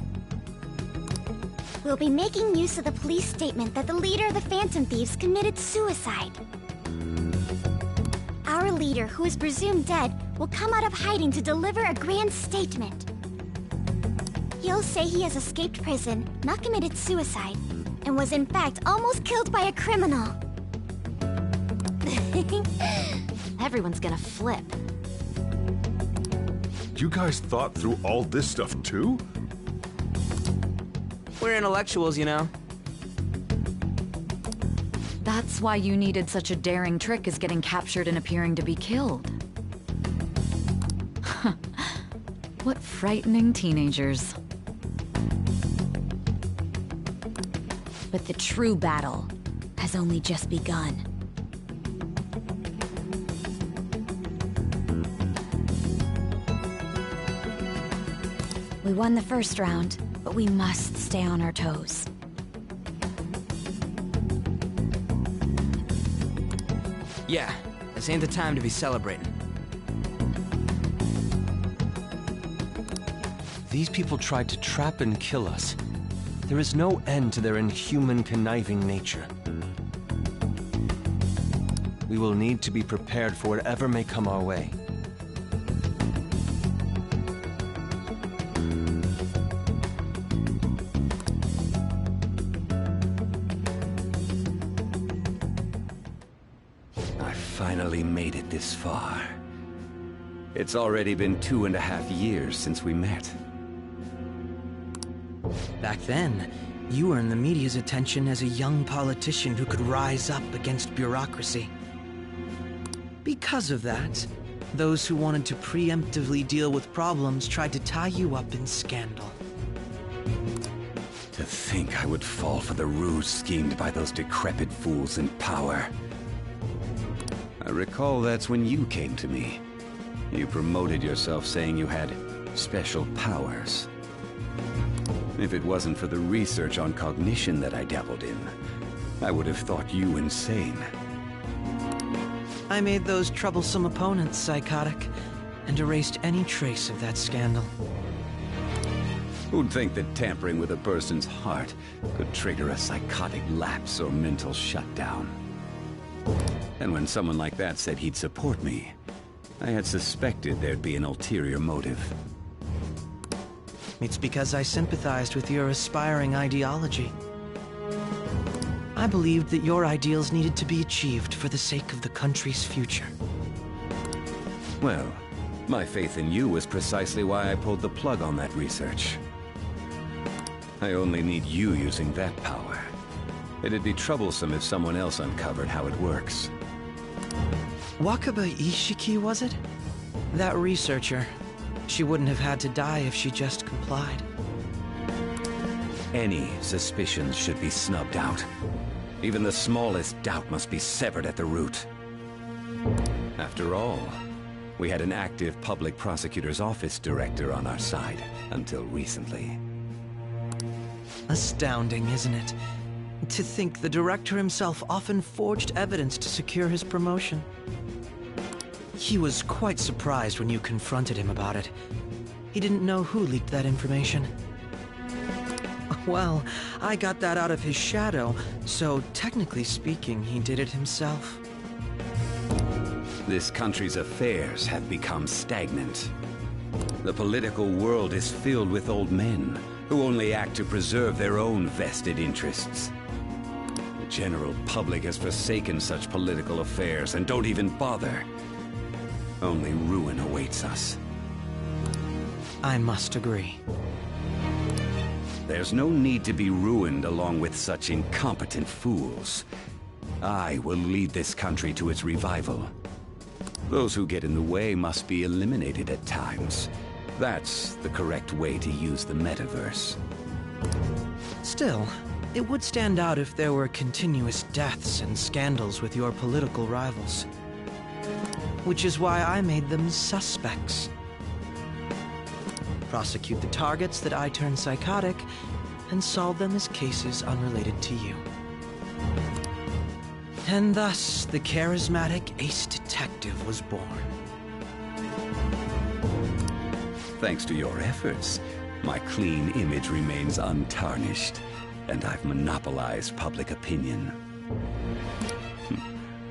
We'll be making use of the police statement that the leader of the Phantom Thieves committed suicide. Our leader, who is presumed dead, will come out of hiding to deliver a grand statement. He'll say he has escaped prison, not committed suicide, and was in fact almost killed by a criminal. Everyone's gonna flip. You guys thought through all this stuff too? We're intellectuals, you know. That's why you needed such a daring trick as getting captured and appearing to be killed. What frightening teenagers. But the true battle has only just begun. We won the first round, but we must stay on our toes. Yeah, this ain't the time to be celebrating. These people tried to trap and kill us. There is no end to their inhuman, conniving nature. We will need to be prepared for whatever may come our way. finally made it this far. It's already been 2.5 years since we met. Back then, you earned the media's attention as a young politician who could rise up against bureaucracy. Because of that, those who wanted to preemptively deal with problems tried to tie you up in scandal. To think I would fall for the ruse schemed by those decrepit fools in power. I recall that's when you came to me. You promoted yourself saying you had special powers. If it wasn't for the research on cognition that I dabbled in, I would have thought you insane. I made those troublesome opponents psychotic, and erased any trace of that scandal. Who'd think that tampering with a person's heart could trigger a psychotic lapse or mental shutdown? And when someone like that said he'd support me, I had suspected there'd be an ulterior motive. It's because I sympathized with your aspiring ideology. I believed that your ideals needed to be achieved for the sake of the country's future. Well, my faith in you was precisely why I pulled the plug on that research. I only need you using that power. It'd be troublesome if someone else uncovered how it works. Wakaba Ishiki, was it? That researcher. She wouldn't have had to die if she just complied. Any suspicions should be snubbed out. Even the smallest doubt must be severed at the root. After all, we had an active public prosecutor's office director on our side until recently. Astounding, isn't it? To think the director himself often forged evidence to secure his promotion. He was quite surprised when you confronted him about it. He didn't know who leaked that information. Well, I got that out of his shadow, so technically speaking, he did it himself. This country's affairs have become stagnant. The political world is filled with old men who only act to preserve their own vested interests. The general public has forsaken such political affairs and don't even bother. Only ruin awaits us. I must agree. There's no need to be ruined along with such incompetent fools. I will lead this country to its revival. Those who get in the way must be eliminated at times. That's the correct way to use the metaverse. Still, it would stand out if there were continuous deaths and scandals with your political rivals. Which is why I made them suspects. Prosecute the targets that I turned psychotic, and solve them as cases unrelated to you. And thus, the charismatic ace detective was born. Thanks to your efforts, my clean image remains untarnished, and I've monopolized public opinion.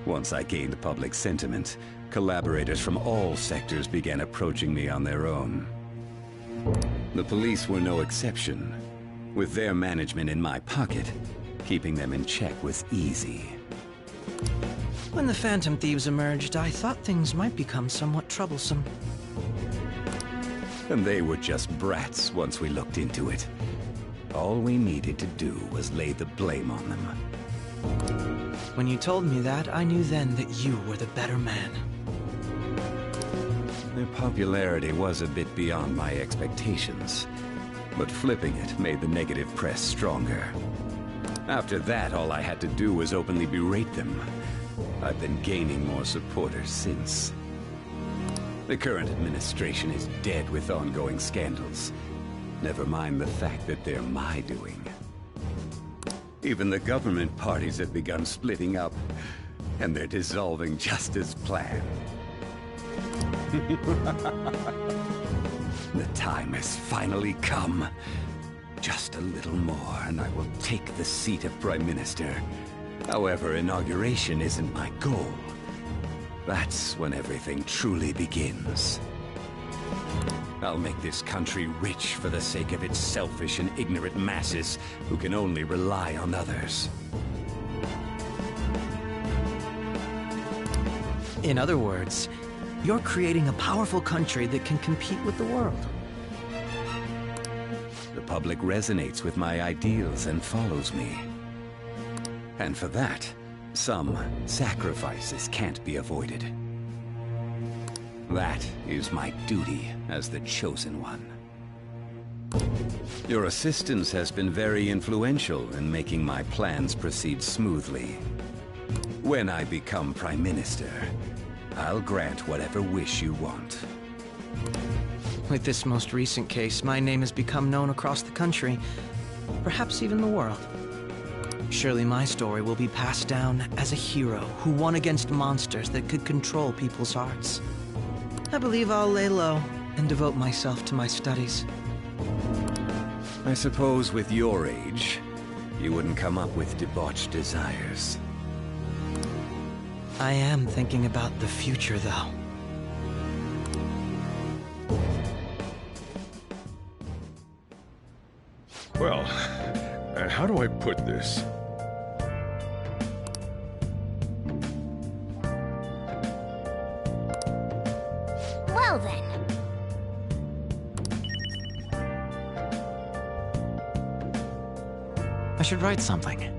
Once I gained public sentiment, collaborators from all sectors began approaching me on their own. The police were no exception. With their management in my pocket, keeping them in check was easy. When the Phantom Thieves emerged, I thought things might become somewhat troublesome. And they were just brats once we looked into it. All we needed to do was lay the blame on them. When you told me that, I knew then that you were the better man. Their popularity was a bit beyond my expectations, but flipping it made the negative press stronger. After that, all I had to do was openly berate them. I've been gaining more supporters since. The current administration is dead with ongoing scandals. Never mind the fact that they're my doing. Even the government parties have begun splitting up, and they're dissolving just as planned. The time has finally come. Just a little more, and I will take the seat of Prime Minister. However, inauguration isn't my goal. That's when everything truly begins. I'll make this country rich for the sake of its selfish and ignorant masses who can only rely on others. In other words, you're creating a powerful country that can compete with the world. The public resonates with my ideals and follows me. And for that, some sacrifices can't be avoided. That is my duty as the Chosen One. Your assistance has been very influential in making my plans proceed smoothly. When I become Prime Minister, I'll grant whatever wish you want. With this most recent case, my name has become known across the country, perhaps even the world. Surely my story will be passed down as a hero who won against monsters that could control people's hearts. I believe I'll lay low and devote myself to my studies. I suppose with your age, you wouldn't come up with debauched desires. I am thinking about the future, though. Well, how do I put this? Well then. I should write something.